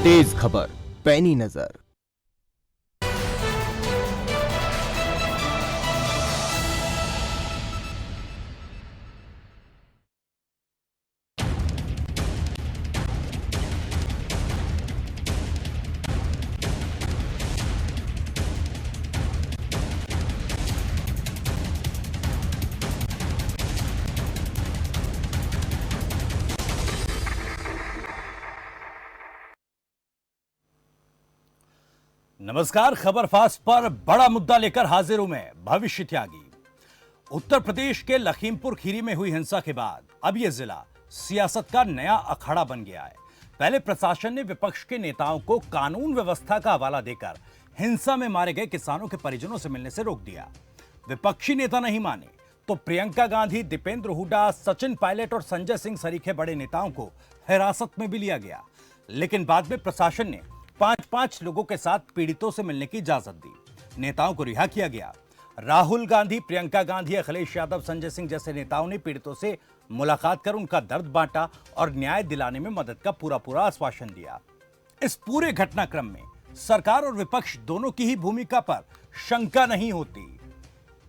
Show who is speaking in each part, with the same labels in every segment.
Speaker 1: तेज खबर, पैनी नजर।
Speaker 2: नमस्कार, खबर फास्ट पर बड़ा मुद्दा लेकर हाजिर हूं मैं भविष्य त्यागी। उत्तर प्रदेश के लखीमपुर खीरी में हुई हिंसा के बाद अब यह जिला सियासत का नया अखाड़ा बन गया है। पहले प्रशासन ने विपक्ष के नेताओं को कानून व्यवस्था का हवाला देकर हिंसा में मारे गए किसानों के परिजनों से मिलने से रोक दिया। विपक्षी नेता नहीं माने तो प्रियंका गांधी, दीपेंद्र हुड्डा, सचिन पायलट और संजय सिंह सरीखे बड़े नेताओं को हिरासत में भी लिया गया। लेकिन बाद में प्रशासन ने 5-5 लोगों के साथ पीड़ितों से मिलने की इजाजत दी। नेताओं को रिहा किया गया। राहुल गांधी, प्रियंका गांधी, अखिलेश यादव, संजय सिंह जैसे नेताओं ने पीड़ितों से मुलाकात कर उनका दर्द बांटा और न्याय दिलाने में मदद का पूरा आश्वासन दिया। इस पूरे घटनाक्रम में सरकार और विपक्ष दोनों की ही भूमिका पर शंका नहीं होती।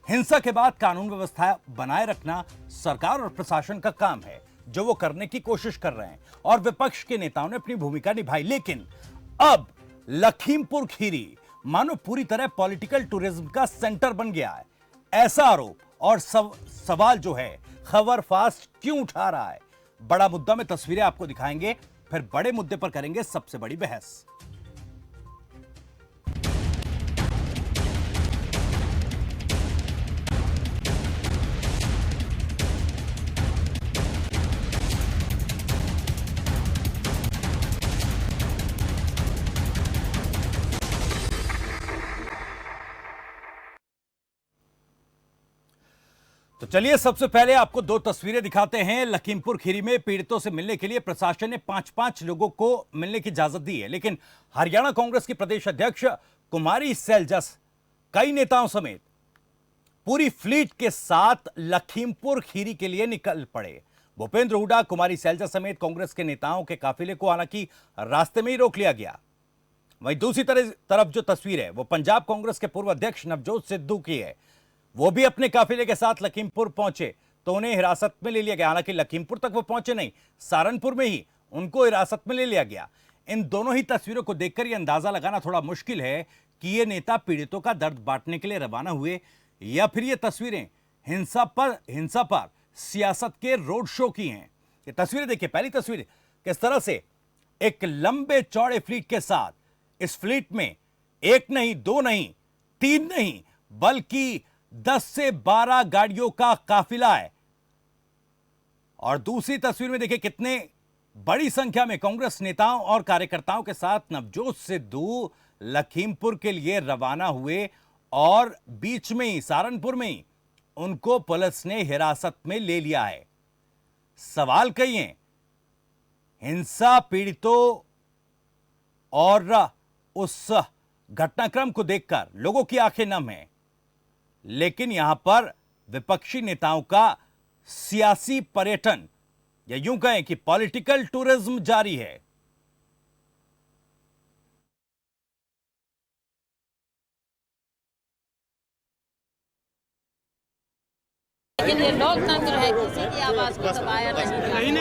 Speaker 2: हिंसा के बाद कानून व्यवस्था बनाए रखना सरकार और प्रशासन का काम है, जो वो करने की कोशिश कर रहे हैं और विपक्ष के नेताओं ने अपनी भूमिका निभाई। लेकिन अब लखीमपुर खीरी मानो पूरी तरह पॉलिटिकल टूरिज्म का सेंटर बन गया है। ऐसा आरोप और सवाल जो है, खबर फास्ट क्यों उठा रहा है? बड़ा मुद्दा में तस्वीरें आपको दिखाएंगे, फिर बड़े मुद्दे पर करेंगे सबसे बड़ी बहस। तो चलिए सबसे पहले आपको दो तस्वीरें दिखाते हैं। लखीमपुर खीरी में पीड़ितों से मिलने के लिए प्रशासन ने 5-5 लोगों को मिलने की इजाजत दी है, लेकिन हरियाणा कांग्रेस की प्रदेश अध्यक्ष कुमारी सैलजस कई नेताओं समेत पूरी फ्लीट के साथ लखीमपुर खीरी के लिए निकल पड़े। भूपेंद्र हुड्डा, कुमारी सैलजस समेत कांग्रेस के नेताओं के काफिले को हालांकि रास्ते में ही रोक लिया गया। वहीं दूसरी तरफ जो तस्वीर है वो पंजाब कांग्रेस के पूर्व अध्यक्ष नवजोत सिद्धू की है। वो भी अपने काफिले के साथ लखीमपुर पहुंचे तो उन्हें हिरासत में ले लिया गया। हालांकि लखीमपुर तक वो पहुंचे नहीं, सहारनपुर में ही उनको हिरासत में ले लिया गया। इन दोनों ही तस्वीरों को देखकर यह अंदाजा लगाना थोड़ा मुश्किल है कि ये नेता पीड़ितों का दर्द बांटने के लिए रवाना हुए या फिर ये तस्वीरें हिंसा पर सियासत के रोड शो की हैं। ये तस्वीरें देखिए, पहली तस्वीर किस तरह से एक लंबे चौड़े फ्लीट के साथ, इस फ्लीट में एक नहीं, दो नहीं, तीन नहीं, बल्कि 10 से 12 गाड़ियों का काफिला है। और दूसरी तस्वीर में देखिए कितने बड़ी संख्या में कांग्रेस नेताओं और कार्यकर्ताओं के साथ नवजोत सिद्धू लखीमपुर के लिए रवाना हुए और बीच में ही, सहारनपुर में ही उनको पुलिस ने हिरासत में ले लिया है। सवाल कई हैं, हिंसा पीड़ितों और उस घटनाक्रम को देखकर लोगों की आंखें नम हैं, लेकिन यहां पर विपक्षी नेताओं का सियासी पर्यटन या यूं कहें कि पॉलिटिकल टूरिज्म जारी है।
Speaker 3: लेकिन ये लोकतंत्र है, किसी की आवाज को दबाया नहीं जाता।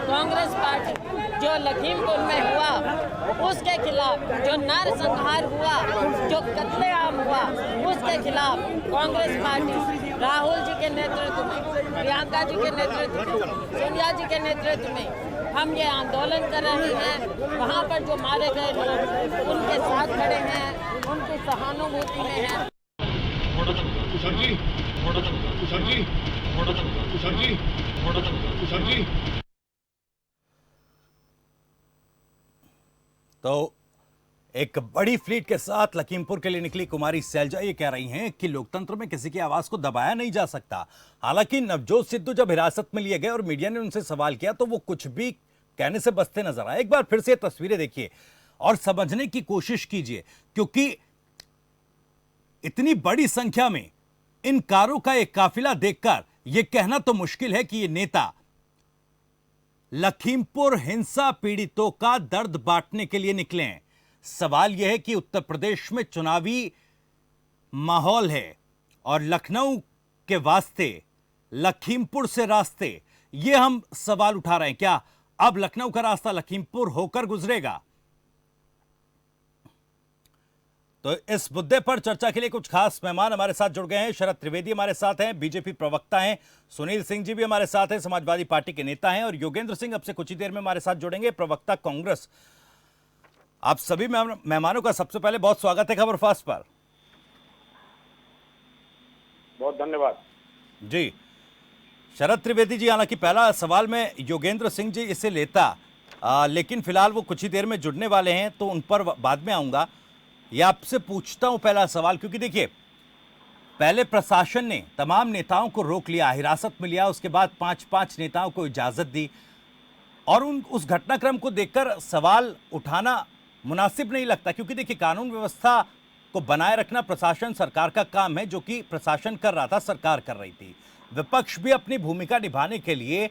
Speaker 3: कांग्रेस पार्टी जो लखीमपुर में हुआ उसके खिलाफ, जो नरसंहार हुआ, जो कत्लेआम हुआ, उसके खिलाफ कांग्रेस पार्टी राहुल जी के नेतृत्व में, प्रियंका जी के नेतृत्व में, सोनिया जी के नेतृत्व में हम ये आंदोलन कर रहे हैं। वहाँ पर जो मारे गए लोग उनके साथ खड़े हैं, उनकी सहानुभूति में हैं।
Speaker 2: तो एक बड़ी फ्लीट के साथ लखीमपुर के लिए निकली कुमारी सैलजा ये कह रही हैं कि लोकतंत्र में किसी की आवाज को दबाया नहीं जा सकता। हालांकि नवजोत सिद्धू जब हिरासत में लिए गए और मीडिया ने उनसे सवाल किया तो वो कुछ भी कहने से बचते नजर आए। एक बार फिर से तस्वीरें देखिए और समझने की कोशिश कीजिए, क्योंकि इतनी बड़ी संख्या में इन कारों का एक काफिला देखकर यह कहना तो मुश्किल है कि ये नेता लखीमपुर हिंसा पीड़ितों का दर्द बांटने के लिए निकले हैं। सवाल यह है कि उत्तर प्रदेश में चुनावी माहौल है और लखनऊ के वास्ते लखीमपुर से रास्ते, ये हम सवाल उठा रहे हैं। क्या अब लखनऊ का रास्ता लखीमपुर होकर गुजरेगा? तो इस मुद्दे पर चर्चा के लिए कुछ खास मेहमान हमारे साथ जुड़ गए हैं। शरद त्रिवेदी हमारे साथ हैं, बीजेपी प्रवक्ता हैं। सुनील सिंह जी भी हमारे साथ हैं, समाजवादी पार्टी के नेता हैं। और योगेंद्र सिंह अब से कुछ ही देर में हमारे साथ जुड़ेंगे, प्रवक्ता कांग्रेस। आप सभी मेहमानों का सबसे पहले बहुत स्वागत है खबर फास्ट पर।
Speaker 4: बहुत धन्यवाद
Speaker 2: जी। शरद त्रिवेदी जी, हालांकि पहला सवाल मैं योगेंद्र सिंह जी इसे लेता, लेकिन फिलहाल वो कुछ ही देर में जुड़ने वाले हैं, तो उन पर बाद में आऊंगा। ये आपसे पूछता हूं पहला सवाल, क्योंकि देखिए पहले प्रशासन ने तमाम नेताओं को रोक लिया, हिरासत में लिया, उसके बाद 5 नेताओं को इजाजत दी, और उस घटनाक्रम को देखकर सवाल उठाना मुनासिब नहीं लगता। क्योंकि देखिए कानून व्यवस्था को बनाए रखना प्रशासन सरकार का काम है, जो कि प्रशासन कर रहा था, सरकार कर रही थी। विपक्ष भी अपनी भूमिका निभाने के लिए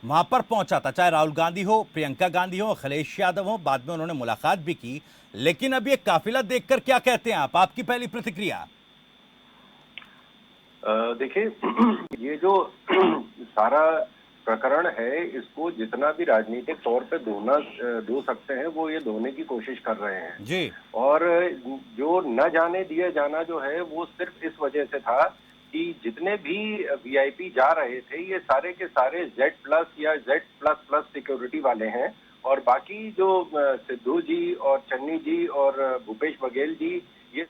Speaker 2: वहां पर पहुंचा था, चाहे राहुल गांधी हो, प्रियंका गांधी हो, अखिलेश यादव हो, बाद में उन्होंने मुलाकात भी की। लेकिन अब ये काफिला देखकर क्या कहते हैं आप? आपकी पहली प्रतिक्रिया।
Speaker 4: देखिए ये जो सारा प्रकरण है, इसको जितना भी राजनीतिक तौर पे धो सकते हैं, वो ये धोने की कोशिश कर रहे हैं
Speaker 2: जी। और
Speaker 4: जो न जाने दिया जाना जो है, वो सिर्फ इस वजह से था कि जितने भी वीआईपी जा रहे थे, ये सारे के सारे Z+ या Z++ सिक्योरिटी वाले हैं, और बाकी जो सिद्धू जी और चन्नी जी और भूपेश बघेल जी,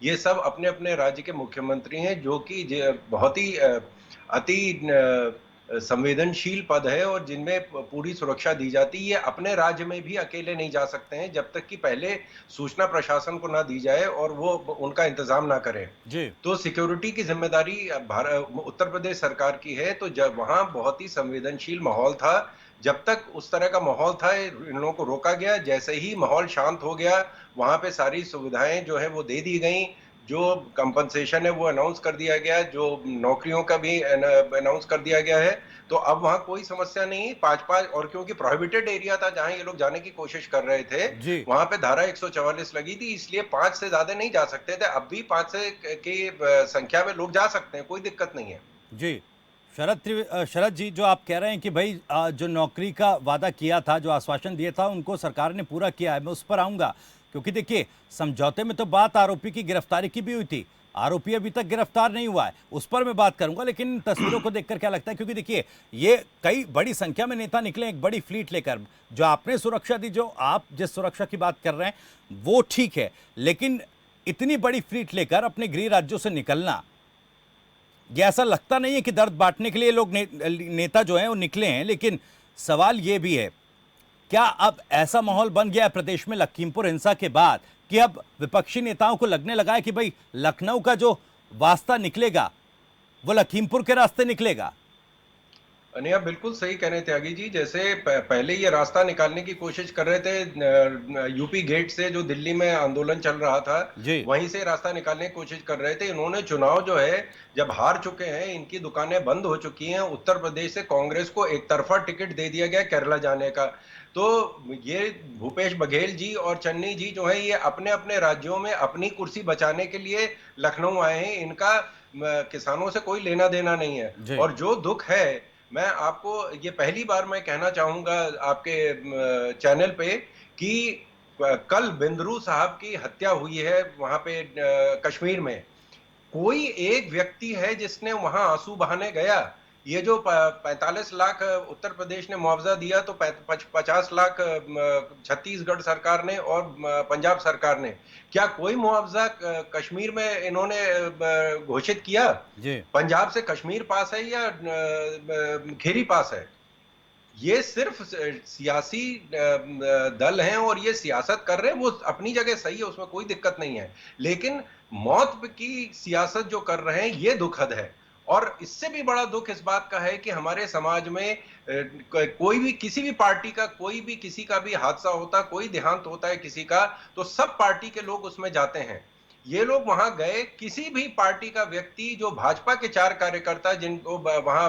Speaker 5: ये सब अपने अपने राज्य के मुख्यमंत्री हैं, जो कि बहुत ही अति संवेदनशील पद है और जिनमें पूरी सुरक्षा दी जाती है। ये अपने राज्य में भी अकेले नहीं जा सकते हैं जब तक कि पहले सूचना प्रशासन को ना दी जाए और वो उनका इंतजाम ना करें जी। तो सिक्योरिटी की जिम्मेदारी उत्तर प्रदेश सरकार की है। तो जब वहां बहुत ही संवेदनशील माहौल था, जब तक उस तरह का माहौल था, इन लोगों को रोका गया। जैसे ही माहौल शांत हो गया, वहां पे सारी सुविधाएं जो है वो दे दी गई, जो कंपनसेशन है वो अनाउंस कर दिया गया, जो नौकरियों का भी अनाउंस कर दिया गया है। तो अब वहां कोई समस्या नहीं। 5 और क्योंकि प्रोहिबिटेड एरिया था जहां ये लोग जाने की कोशिश कर रहे थे, वहां पे धारा 144 लगी थी, इसलिए 5 से ज्यादा नहीं जा सकते थे। अब भी 5 से की संख्या में लोग जा सकते हैं, कोई दिक्कत नहीं है
Speaker 2: जी। शरद जी, जो आप कह रहे हैं कि भाई जो नौकरी का वादा किया था, जो आश्वासन दिया था, उनको सरकार ने पूरा किया है, मैं उस पर आऊंगा। क्योंकि देखिए समझौते में तो बात आरोपी की गिरफ्तारी की भी हुई थी, आरोपी अभी तक गिरफ्तार नहीं हुआ है, उस पर मैं बात करूंगा। लेकिन तस्वीरों को देखकर क्या लगता है? क्योंकि देखिए ये कई बड़ी संख्या में नेता निकले एक बड़ी फ्लीट लेकर। जो आपने सुरक्षा दी, जो आप जिस सुरक्षा की बात कर रहे हैं वो ठीक है, लेकिन इतनी बड़ी फ्लीट लेकर अपने गृह राज्यों से निकलना, ये ऐसा लगता नहीं है कि दर्द बांटने के लिए लोग नेता जो हैं वो निकले हैं? लेकिन सवाल ये भी है, क्या अब ऐसा माहौल बन गया है प्रदेश में लखीमपुर हिंसा के बाद कि अब विपक्षी नेताओं को लगने लगा है कि भाई लखनऊ का जो वास्ता निकलेगा वो लखीमपुर के रास्ते निकलेगा?
Speaker 5: नहीं, आप बिल्कुल सही कह रहे थे त्यागी जी। जैसे पहले ये रास्ता निकालने की कोशिश कर रहे थे यूपी गेट से, जो दिल्ली में आंदोलन चल रहा था, वहीं से रास्ता निकालने की कोशिश कर रहे थे। इन्होंने चुनाव जो है जब हार चुके हैं, इनकी दुकानें बंद हो चुकी हैं, उत्तर प्रदेश से कांग्रेस को एक तरफा टिकट दे दिया गया केरला जाने का। तो ये भूपेश बघेल जी और चन्नी जी जो है, ये अपने अपने राज्यों में अपनी कुर्सी बचाने के लिए लखनऊ आए हैं। इनका किसानों से कोई लेना देना नहीं है। और जो दुख है, मैं आपको ये पहली बार मैं कहना चाहूंगा आपके चैनल पे कि कल बिंद्रू साहब की हत्या हुई है वहां पे कश्मीर में। कोई एक व्यक्ति है जिसने वहां आंसू बहाने गया? ये जो 45 लाख उत्तर प्रदेश ने मुआवजा दिया, तो 50 लाख छत्तीसगढ़ सरकार ने और पंजाब सरकार ने, क्या कोई मुआवजा कश्मीर में इन्होंने घोषित किया? पंजाब से कश्मीर पास है या खेरी पास है? ये सिर्फ सियासी दल हैं और ये सियासत कर रहे हैं, वो अपनी जगह सही है, उसमें कोई दिक्कत नहीं है। लेकिन मौत की सियासत जो कर रहे हैं, ये दुखद है। और इससे भी बड़ा दुख इस बात का है कि हमारे समाज में कोई भी किसी भी पार्टी का कोई भी किसी का भी हादसा होता, कोई देहांत होता है किसी का, तो सब पार्टी के लोग उसमें जाते हैं। ये लोग वहां गए, किसी भी पार्टी का व्यक्ति, जो भाजपा के 4 कार्यकर्ता जिनको वहां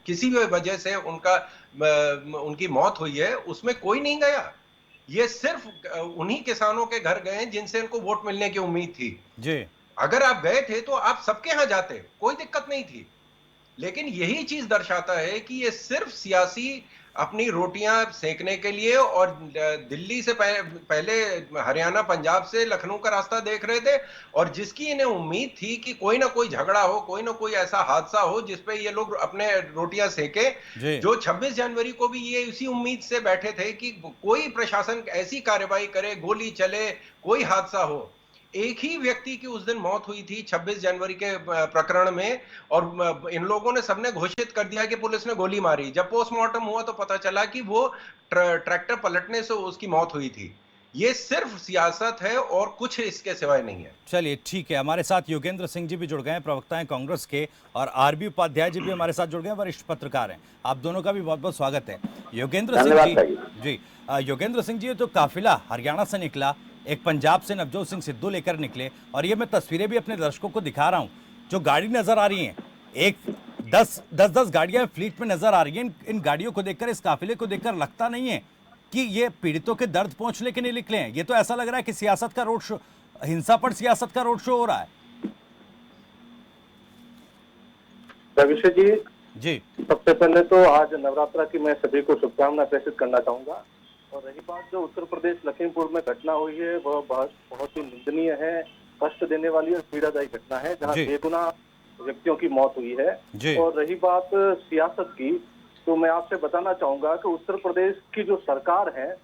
Speaker 5: किसी भी वजह से उनका उनकी मौत हुई है, उसमें कोई नहीं गया। ये सिर्फ उन्हीं किसानों के घर गए जिनसे इनको वोट मिलने की उम्मीद थी
Speaker 2: जी।
Speaker 5: अगर आप गए थे तो आप सबके यहां जाते, कोई दिक्कत नहीं थी। लेकिन यही चीज दर्शाता है कि ये सिर्फ सियासी अपनी रोटियां सेकने के लिए, और दिल्ली से पहले हरियाणा पंजाब से लखनऊ का रास्ता देख रहे थे, और जिसकी इन्हें उम्मीद थी कि कोई ना कोई झगड़ा हो, कोई ना कोई ऐसा हादसा हो जिसपे ये लोग अपने रोटियां सेके। जो 26 जनवरी को भी ये इसी उम्मीद से बैठे थे कि कोई प्रशासन ऐसी कार्रवाई करे, गोली चले, कोई हादसा हो। एक ही व्यक्ति की उस दिन मौत हुई थी 26 जनवरी के प्रकरण में, और इन लोगों ने सबने घोषित कर दिया कि पुलिस ने गोली मारी। जब पोस्टमार्टम हुआ तो पता चला कि वो ट्रैक्टर पलटने से उसकी मौत हुई थी। ये सिर्फ सियासत है और कुछ इसके सिवाय नहीं है।
Speaker 2: चलिए ठीक है, हमारे साथ योगेंद्र सिंह जी भी जुड़ गए हैं, प्रवक्ता हैं कांग्रेस के, और आरबी उपाध्याय जी भी हमारे साथ जुड़ गए हैं, वरिष्ठ पत्रकार हैं। आप दोनों का भी बहुत बहुत स्वागत है। योगेंद्र सिंह जी, योगेंद्र सिंह जी, तो काफिला हरियाणा से निकला, एक पंजाब से नवजोत सिंह सिद्धू लेकर निकले, और ये मैं तस्वीरें भी अपने दर्शकों को दिखा रहा हूं। जो गाड़ी नजर आ रही हैं, एक 10 गाड़ियां फ्लीट में नजर आ रही हैं। इन गाड़ियों को देखकर, इस काफिले को देखकर लगता नहीं है कि ये पीड़ितों के दर्द पहुंचने के लिए निकले हैं। ये तो ऐसा लग रहा है कि सियासत का रोड शो, हिंसा पर सियासत का रोड शो हो रहा है। जी,
Speaker 6: सबसे पहले तो आज नवरात्रा की मैं सभी को शुभकामनाएं प्रेषित करना चाहूंगा। और रही बात जो उत्तर प्रदेश लखीमपुर में घटना हुई है, वह बहुत ही निंदनीय है, कष्ट देने वाली और पीड़ादायी घटना है, जहां बेगुनाह व्यक्तियों की मौत हुई है। और रही बात सियासत की, तो मैं आपसे बताना चाहूंगा कि उत्तर प्रदेश की जो सरकार है,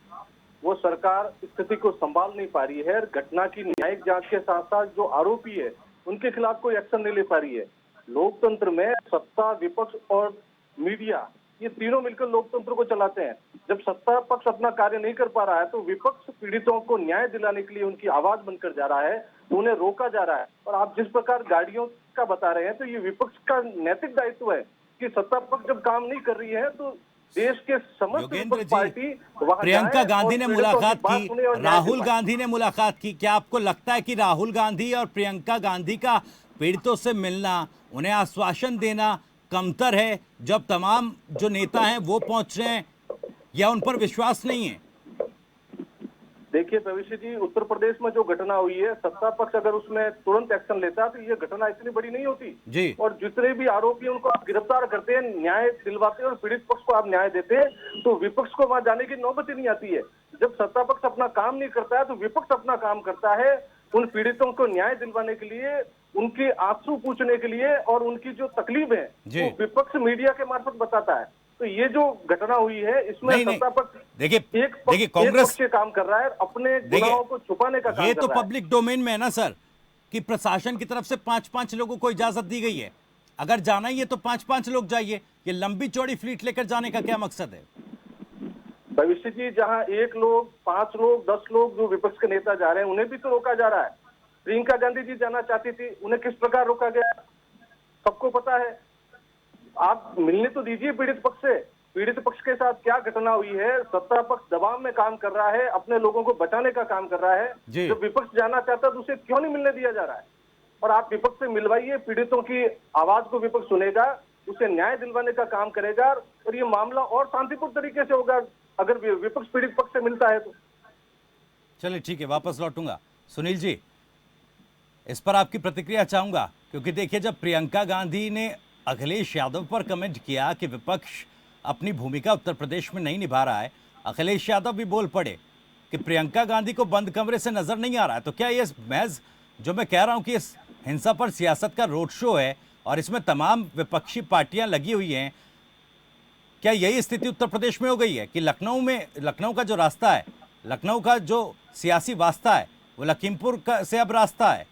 Speaker 6: वो सरकार स्थिति को संभाल नहीं पा रही है। घटना की न्यायिक जांच के साथ साथ जो आरोपी है उनके खिलाफ कोई एक्शन नहीं ले पा रही है। लोकतंत्र में सत्ता, विपक्ष और मीडिया, ये तीनों मिलकर लोकतंत्र को चलाते हैं। जब सत्ता पक्ष अपना कार्य नहीं कर पा रहा है तो विपक्ष पीड़ितों को न्याय दिलाने के लिए उनकी आवाज बनकर जा रहा है, तो उन्हें रोका जा रहा है। और आप जिस प्रकार गाड़ियों का बता रहे हैं, तो ये विपक्ष का नैतिक दायित्व है कि सत्ता पक्ष जब काम नहीं कर रही है तो देश के समस्त विपक्ष पार्टी,
Speaker 2: प्रियंका गांधी ने मुलाकात की, राहुल गांधी ने मुलाकात की। क्या आपको लगता है कि राहुल गांधी और प्रियंका गांधी का पीड़ितों से मिलना, उन्हें आश्वासन देना कमतर है, जब तमाम जो नेता हैं वो पहुंच रहे हैं, या उन पर विश्वास नहीं है?
Speaker 6: देखिए भविष्य जी, उत्तर प्रदेश में जो घटना हुई है, सत्ता पक्ष अगर उसमें तुरंत एक्शन लेता तो ये घटना इतनी बड़ी नहीं होती
Speaker 2: जी।
Speaker 6: और जितने भी आरोपी उनको आप गिरफ्तार करते हैं, न्याय दिलवाते हैं और पीड़ित पक्ष को आप न्याय देते हैं, तो विपक्ष को वहां जाने की नौबत ही नहीं आती है। जब सत्ता पक्ष अपना काम नहीं करता है तो विपक्ष अपना काम करता है, उन पीड़ितों को न्याय दिलवाने के लिए, उनके आंसू पूछने के लिए, और उनकी जो तकलीफ है वो विपक्ष मीडिया के मार्फत बताता है। तो ये जो घटना हुई है, इसमें सत्ता पक्ष
Speaker 2: देखिए कांग्रेस
Speaker 6: के काम कर रहा है, अपने गुनाहों को छुपाने का काम कर रहा है।
Speaker 2: ये तो पब्लिक डोमेन में है ना सर, कि प्रशासन की तरफ से 5-5 लोगों को इजाजत दी गई है। अगर जाना ही है तो 5-5 लोग जाइए। ये लंबी चौड़ी फ्लीट लेकर जाने का क्या मकसद है?
Speaker 6: भविष्य जी, जहां 1 लोग, 5 लोग, 10 लोग जो विपक्ष के नेता जा रहे हैं, उन्हें भी तो रोका जा रहा है। प्रियंका गांधी जी जाना चाहती थी, उन्हें किस प्रकार रोका गया सबको पता है। आप मिलने तो दीजिए पीड़ित पक्ष से। पीड़ित पक्ष के साथ क्या घटना हुई है, सत्ता पक्ष दबाव में काम कर रहा है, अपने लोगों को बचाने का काम कर रहा है। जब विपक्ष जाना चाहता है तो उसे क्यों नहीं मिलने दिया जा रहा है? और आप विपक्ष से मिलवाइए, पीड़ितों की आवाज को विपक्ष सुनेगा, उसे न्याय दिलवाने का काम करेगा, और ये मामला और शांतिपूर्ण तरीके से होगा अगर विपक्ष पीड़ित पक्ष से मिलता है तो।
Speaker 2: चलिए ठीक है, वापस लौटूंगा। सुनील जी, इस पर आपकी प्रतिक्रिया चाहूंगा, क्योंकि देखिए, जब प्रियंका गांधी ने अखिलेश यादव पर कमेंट किया कि विपक्ष अपनी भूमिका उत्तर प्रदेश में नहीं निभा रहा है, अखिलेश यादव भी बोल पड़े कि प्रियंका गांधी को बंद कमरे से नजर नहीं आ रहा है। तो क्या ये महज जो मैं कह रहा हूं कि इस हिंसा पर सियासत का रोड शो है और इसमें तमाम विपक्षी पार्टियां लगी हुई हैं, क्या यही स्थिति उत्तर प्रदेश में हो गई है कि लखनऊ का जो रास्ता है, लखनऊ का जो सियासी वास्ता है, वो लखीमपुर से अब रास्ता है?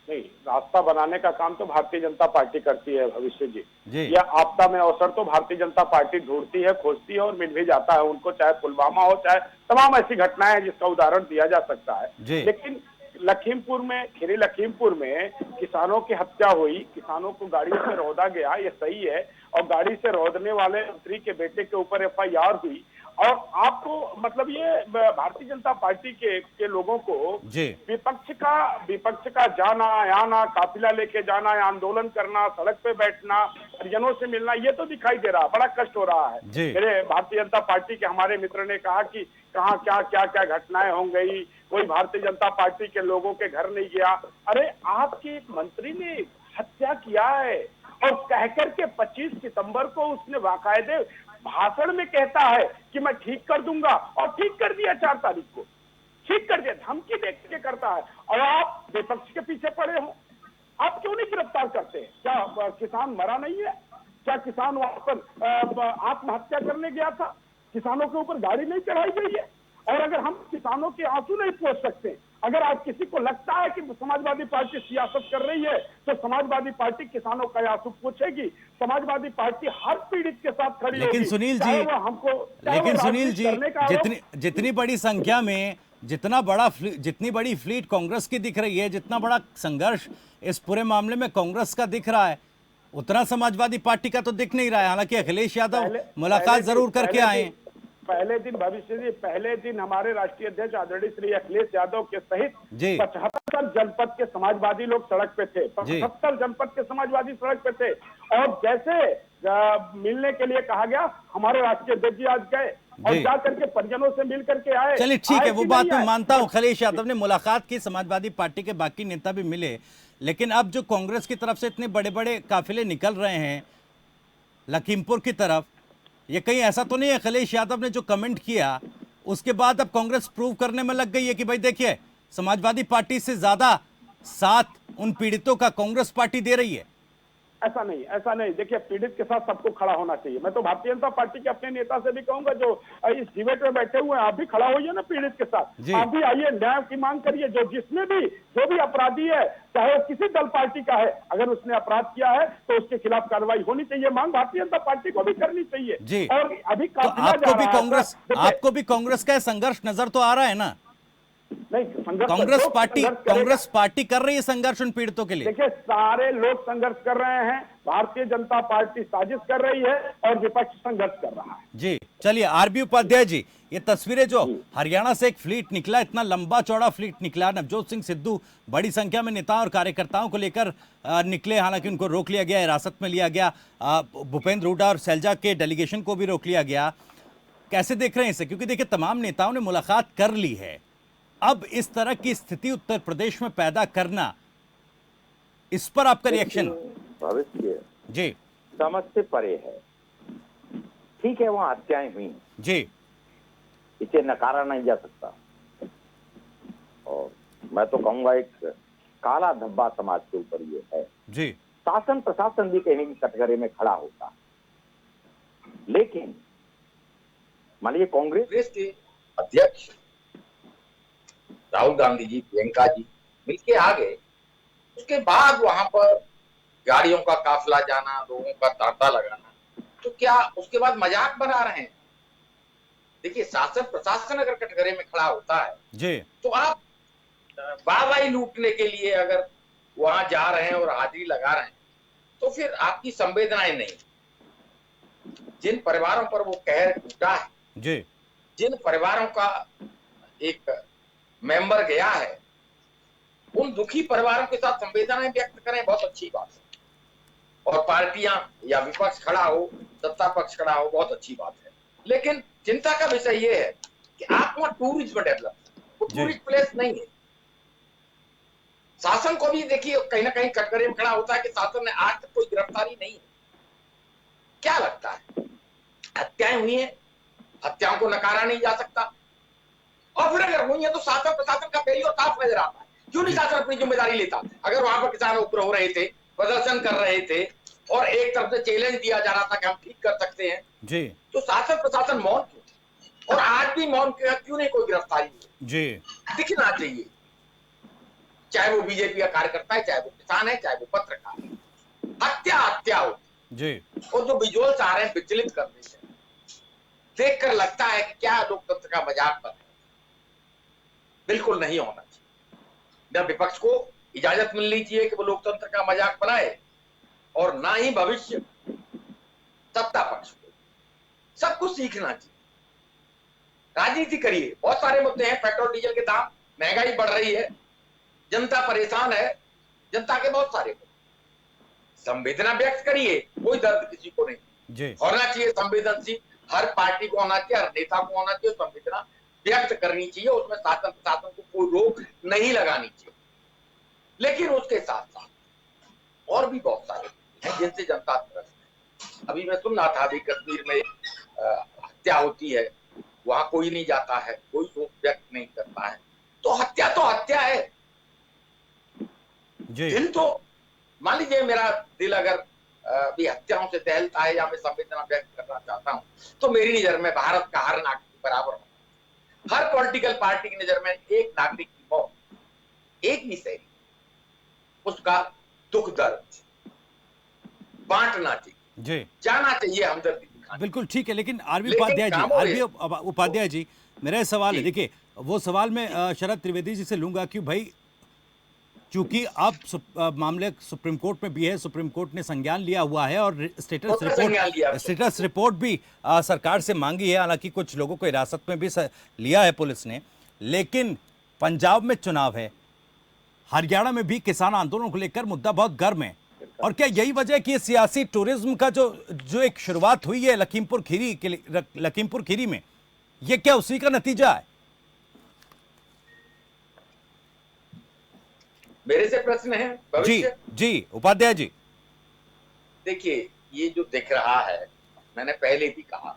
Speaker 7: नहीं, रास्ता बनाने का काम तो भारतीय जनता पार्टी करती है भविष्य जी। या आपदा में अवसर तो भारतीय जनता पार्टी ढूंढती है, खोजती है और मिल भी जाता है उनको, चाहे पुलवामा हो, चाहे तमाम ऐसी घटनाएं हैं जिसका उदाहरण दिया जा सकता है। लेकिन लखीमपुर में, खीरी लखीमपुर में किसानों की हत्या हुई, किसानों को गाड़ियों से रौदा गया, ये सही है, और गाड़ी से रौदने वाले मंत्री के बेटे के ऊपर FIR हुई। और आपको मतलब ये भारतीय जनता पार्टी के लोगों को विपक्ष का जाना आना, काफिला लेके जाना, आंदोलन करना, सड़क पे बैठना, परिजनों से मिलना, ये तो दिखाई दे रहा है, बड़ा कष्ट हो रहा है। मेरे भारतीय जनता पार्टी के हमारे मित्र ने कहा कि कहाँ क्या क्या क्या घटनाएं हो गई, कोई भारतीय जनता पार्टी के लोगों के घर नहीं गया। अरे आपके एक मंत्री ने हत्या किया है और कहकर के 25 सितंबर को उसने बाकायदे भाषण में कहता है कि मैं ठीक कर दूंगा, और ठीक कर दिया 4 तारीख को, ठीक कर दिया, धमकी देख के करता है। और आप विपक्ष के पीछे पड़े हो, आप क्यों नहीं गिरफ्तार करते? क्या किसान मरा नहीं है? क्या किसान वहां पर आत्महत्या करने गया था? किसानों के ऊपर गाड़ी नहीं चढ़ाई गई है? और अगर हम किसानों के आंसू नहीं पोंछ सकते, अगर आप किसी को लगता है कि समाजवादी पार्टी सियासत कर रही है, तो समाजवादी पार्टी किसानों का आंसू पूछेगी। समाजवादी पार्टी हर पीड़ित के साथ खड़ी होगी।
Speaker 2: लेकिन सुनील जी, जितनी बड़ी संख्या में, जितनी बड़ी फ्लीट कांग्रेस की दिख रही है, जितना बड़ा संघर्ष इस पूरे मामले में कांग्रेस का दिख रहा है, उतना समाजवादी पार्टी का तो दिख नहीं रहा है। हालांकि अखिलेश यादव मुलाकात जरूर करके आए।
Speaker 7: पहले दिन भविष्य जी, पहले दिन हमारे राष्ट्रीय अध्यक्ष आदरणीय श्री अखिलेश यादव के सहित 75 जनपद के समाजवादी लोग सड़क पे थे। 75 जनपद के समाजवादी सड़क पे थे, और जैसे मिलने के लिए कहा गया, हमारे राष्ट्रीय अध्यक्ष जी आज गए और जाकर के परिजनों से मिल करके आए।
Speaker 2: चलिए ठीक है, वो बात मैं मानता हूँ, अखिलेश यादव ने मुलाकात की, समाजवादी पार्टी के बाकी नेता भी मिले, लेकिन अब जो कांग्रेस की तरफ से इतने बड़े बड़े काफिले निकल रहे हैं लखीमपुर की तरफ, ये कहीं ऐसा तो नहीं है अखिलेश यादव ने जो कमेंट किया उसके बाद अब कांग्रेस प्रूव करने में लग गई है कि भाई देखिए, समाजवादी पार्टी से ज्यादा साथ उन पीड़ितों का कांग्रेस पार्टी दे रही है?
Speaker 7: ऐसा नहीं। देखिए, पीड़ित के साथ सबको खड़ा होना चाहिए। मैं तो भारतीय जनता पार्टी के अपने नेता से भी कहूंगा, जो इस डिबेट में बैठे हुए हैं, आप भी खड़ा होइए ना पीड़ित के साथ, आप भी आइए, न्याय की मांग करिए। जो भी अपराधी है, चाहे वो किसी दल पार्टी का है, अगर उसने अपराध किया है तो उसके खिलाफ कार्रवाई होनी चाहिए। मांग भारतीय जनता पार्टी को भी करनी चाहिए। और अभी
Speaker 2: तो आपको भी कांग्रेस का संघर्ष नजर तो आ रहा है ना?
Speaker 7: नहीं,
Speaker 2: कांग्रेस पार्टी कर रही है संघर्ष उन पीड़ितों के लिए।
Speaker 7: देखिए, सारे लोग संघर्ष कर रहे हैं, भारतीय जनता पार्टी साजिश कर रही है और विपक्ष संघर्ष कर रहा है।
Speaker 2: जी चलिए, आरबी उपाध्याय जी, ये तस्वीरें जो हरियाणा से एक फ्लीट निकला, इतना लंबा चौड़ा फ्लीट निकला, नवजोत सिंह सिद्धू बड़ी संख्या में नेताओं और कार्यकर्ताओं को लेकर निकले, हालांकि उनको रोक लिया गया, हिरासत में लिया गया, भूपेंद्र हुड्डा और शैलजा के डेलीगेशन को भी रोक लिया गया। कैसे देख रहे हैं इसे? क्योंकि देखिए, तमाम नेताओं ने मुलाकात कर ली है, अब इस तरह की स्थिति उत्तर प्रदेश में पैदा करना, इस पर आपका रिएक्शन?
Speaker 8: भविष्य
Speaker 2: जी
Speaker 8: समझ से परे है। ठीक है, वहां हत्याएं हुई
Speaker 2: जी,
Speaker 8: इसे नकारा नहीं जा सकता, और मैं तो कहूंगा एक काला धब्बा समाज के ऊपर ये है
Speaker 2: जी।
Speaker 8: शासन प्रशासन भी कहने की कटघरे में खड़ा होता, लेकिन मानिए कांग्रेस के अध्यक्ष राहुल गांधी जी, प्रियंका जी मिलके आ गए, उसके बाद वहां पर गाड़ियों का काफिला जाना, लोगों का तांता लगाना, तो क्या उसके बाद मजाक बना रहे हैं? देखिए, शासन प्रशासन अगर कटघरे में खड़ा होता है
Speaker 2: जी, तो
Speaker 8: आप वाहवाही लूटने के लिए अगर वहां जा रहे हैं और हाजिरी लगा रहे हैं, तो फिर आपकी संवेदनाएं नहीं। जिन परिवारों पर वो कहर टूटा है
Speaker 2: जी,
Speaker 8: जिन परिवारों का एक मेंबर गया है, उन दुखी परिवारों के साथ संवेदनाएं व्यक्त करें, बहुत अच्छी बात है। और पार्टियां या विपक्ष खड़ा हो, सत्ता पक्ष खड़ा हो, बहुत अच्छी बात है। लेकिन चिंता का विषय यह है कि आप वहां टूरिज्म डेवलप, वो टूरिस्ट प्लेस नहीं है। शासन को भी देखिए कहीं ना कहीं कटघरे में खड़ा होता है कि शासन ने आज तक कोई गिरफ्तारी नहीं है। क्या लगता है? हत्याएं हुई हैं, हत्याओं को नकारा नहीं जा सकता, और फिर अगर हुई है तो शासन प्रशासन का फेलियर साफ नजर आता है। क्यों नहीं शासन अपनी जिम्मेदारी लेता? अगर वहां पर किसान ऊपर हो रहे थे, प्रदर्शन कर रहे थे, और एक तरफ से चैलेंज दिया जा रहा था कि हम ठीक कर सकते हैं
Speaker 2: जी,
Speaker 8: तो शासन प्रशासन मौन क्यों? और आज भी मौन क्यों नहीं? कोई गिरफ्तारी
Speaker 2: जी
Speaker 8: दिखना चाहिए, चाहे वो बीजेपी का कार्यकर्ता है, चाहे वो किसान है, चाहे वो पत्रकार है। हत्या हो
Speaker 2: जी, और
Speaker 8: जो विजुअल्स आ रहे हैं विचलित कर देते हैं, देखकर लगता है कि क्या लोकतंत्र का मजाक बन है। बिल्कुल नहीं होना चाहिए। न विपक्ष को इजाजत मिलनी चाहिए कि वो लोकतंत्र का मजाक बनाए, और ना ही भविष्य सत्ता पक्ष को। सब कुछ सीखना चाहिए। राजनीति करिए। बहुत सारे मुद्दे हैं, पेट्रोल डीजल के दाम, महंगाई बढ़ रही है, जनता परेशान है, जनता के बहुत सारे संवेदना व्यक्त करिए, कोई दर्द किसी को नहीं होना चाहिए। संवेदनशील हर पार्टी को होना चाहिए, हर नेता को होना चाहिए, संवेदना व्यक्त करनी चाहिए, उसमें शासन प्रशासन को कोई रोक नहीं लगानी चाहिए। लेकिन उसके साथ साथ और भी बहुत सारे हैं जिनसे जनता त्रस्त है। अभी मैं सुन रहा था, अभी कश्मीर में हत्या होती है, वहां कोई नहीं जाता है, कोई शोक व्यक्त नहीं करता है, तो हत्या है दिल तो मान लीजिए मेरा दिल अगर भी हत्याओं से दहलता है या मैं संवेदना व्यक्त करना चाहता हूं, तो मेरी नजर में भारत का हर नागरिक बराबर होना, हर पॉलिटिकल पार्टी की नजर में एक नागरिक की मौत एक भी सही, उसका दुख दर्द बांटना चाहिए, जाना चाहिए हमदर्दी।
Speaker 2: बिल्कुल ठीक है, लेकिन आरबी उपाध्याय जी मेरा सवाल है, देखिए वो सवाल मैं शरद त्रिवेदी जी से लूंगा कि भाई चूंकि अब मामले सुप्रीम कोर्ट में भी है, सुप्रीम कोर्ट ने संज्ञान लिया हुआ है और स्टेटस रिपोर्ट भी सरकार से मांगी है, हालांकि कुछ लोगों को हिरासत में भी लिया है पुलिस ने, लेकिन पंजाब में चुनाव है, हरियाणा में भी किसान आंदोलन को लेकर मुद्दा बहुत गर्म है, और क्या यही वजह है कि ये सियासी टूरिज्म का जो एक शुरुआत हुई है लखीमपुर खीरी में, ये क्या उसी का नतीजा है?
Speaker 8: मेरे से प्रश्न है भविष्य?
Speaker 2: जी उपाध्याय जी,
Speaker 8: देखिए ये जो दिख रहा है, मैंने पहले भी कहा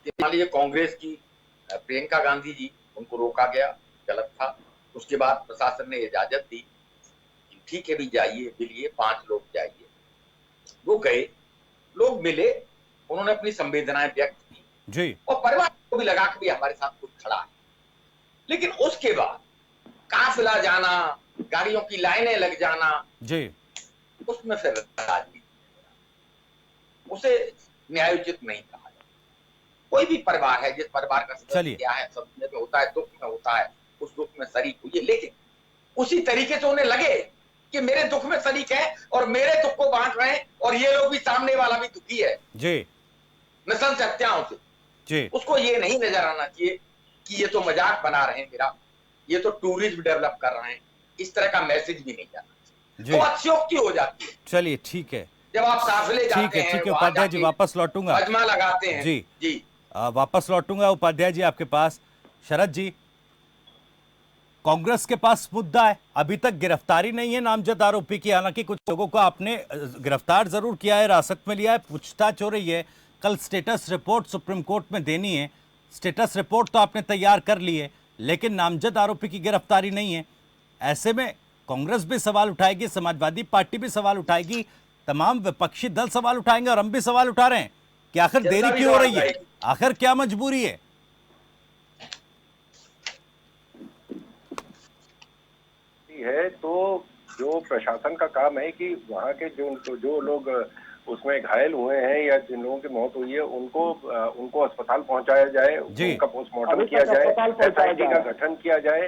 Speaker 8: कि मान लीजिए कांग्रेस की प्रियंका गांधी जी, उनको रोका गया, गलत था। उसके बाद प्रशासन ने इजाजत दी, ठीक है भी जाइए, मिलिए, 5 लोग जाइए। वो गए, लोग मिले, उन्होंने अपनी संवेदनाएं व्यक्त की
Speaker 2: जी,
Speaker 8: और परिवार को भी लगा कि भी हमारे साथ कुछ खड़ा है। लेकिन उसके बाद काफिला जाना, गाड़ियों की लाइनें लग जाना
Speaker 2: जी,
Speaker 8: उसमें फिर राजनीति, उसे न्यायोचित नहीं कहा जाए। कोई भी परिवार है, जिस परिवार का सदस्य क्या है, सब में होता है, दुख में होता है, उस दुख में शरीक हुई, लेकिन उसी तरीके से उन्हें लगे कि मेरे दुख में शरीक है और मेरे दुख को बांट रहे हैं, और ये लोग भी, सामने वाला भी दुखी है
Speaker 2: जी
Speaker 8: नस्ल हत्याओं से
Speaker 2: जी,
Speaker 8: उसको ये नहीं नजर आना चाहिए कि ये तो मजाक बना रहे हैं मेरा, ये तो टूरिज्म डेवलप कर रहे हैं, इस तरह का मैसेज भी नहीं जाना चाहिए, तो अतिशयोक्ति हो जाती है।
Speaker 2: चलिए ठीक है,
Speaker 8: जब आप काफिले जाते हैं,
Speaker 2: ठीक है उपाध्याय जी, वापस लौटूंगा,
Speaker 8: अजमा लगाते हैं
Speaker 2: जी वापस लौटूंगा उपाध्याय जी आपके पास। शरद जी, कांग्रेस के पास मुद्दा है, अभी तक गिरफ्तारी नहीं है नामजद आरोपी की, हालांकि कुछ लोगों को आपने गिरफ्तार जरूर किया है, हिरासत में लिया है, पूछताछ हो रही है, कल स्टेटस रिपोर्ट सुप्रीम कोर्ट में देनी है, स्टेटस रिपोर्ट तो आपने तैयार कर ली है, लेकिन नामजद आरोपी की गिरफ्तारी नहीं है। ऐसे में कांग्रेस भी सवाल उठाएगी, समाजवादी पार्टी भी सवाल उठाएगी, तमाम विपक्षी दल सवाल उठाएंगे, और हम भी सवाल उठा रहे हैं कि आखिर देरी क्यों हो रही है, आखिर क्या मजबूरी है?
Speaker 4: तो जो प्रशासन का काम है कि वहाँ के जो लोग उसमें घायल हुए हैं या जिन लोगों की मौत हुई है, उनको अस्पताल पहुंचाया जाए, उनका पोस्टमार्टम किया जाए, SIT का गठन किया जाए,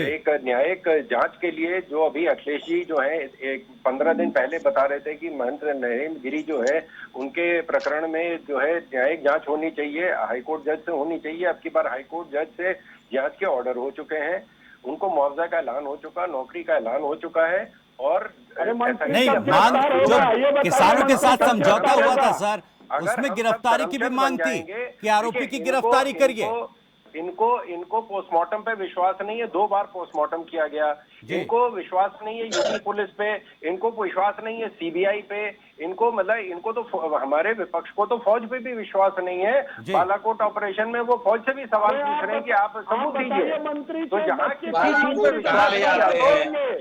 Speaker 4: एक न्यायिक जांच के लिए। जो अभी अखिलेश जी जो है, एक 15 दिन पहले बता रहे थे कि महंत नरेंद्र गिरी जो है, उनके प्रकरण में जो है न्यायिक जांच होनी चाहिए, हाईकोर्ट जज से होनी चाहिए। अब की बार हाईकोर्ट जज से जांच के ऑर्डर हो चुके हैं, उनको मुआवजा का ऐलान हो चुका, नौकरी का ऐलान हो चुका है, और
Speaker 2: नहीं, मांग जो किसानों के साथ समझौता हुआ था सर, उसमें गिरफ्तारी की भी मांग थी कि आरोपी की गिरफ्तारी करिए।
Speaker 4: इनको पोस्टमार्टम पे विश्वास नहीं है, 2 बार पोस्टमार्टम किया गया, इनको विश्वास नहीं है यूपी पुलिस पे, इनको विश्वास नहीं है CBI पे, इनको मतलब इनको तो हमारे विपक्ष को तो फौज पे भी विश्वास नहीं है। बालाकोट ऑपरेशन में वो फौज से भी सवाल पूछ रहे हैं कि आप सबूत दीजिए। तो यहाँ की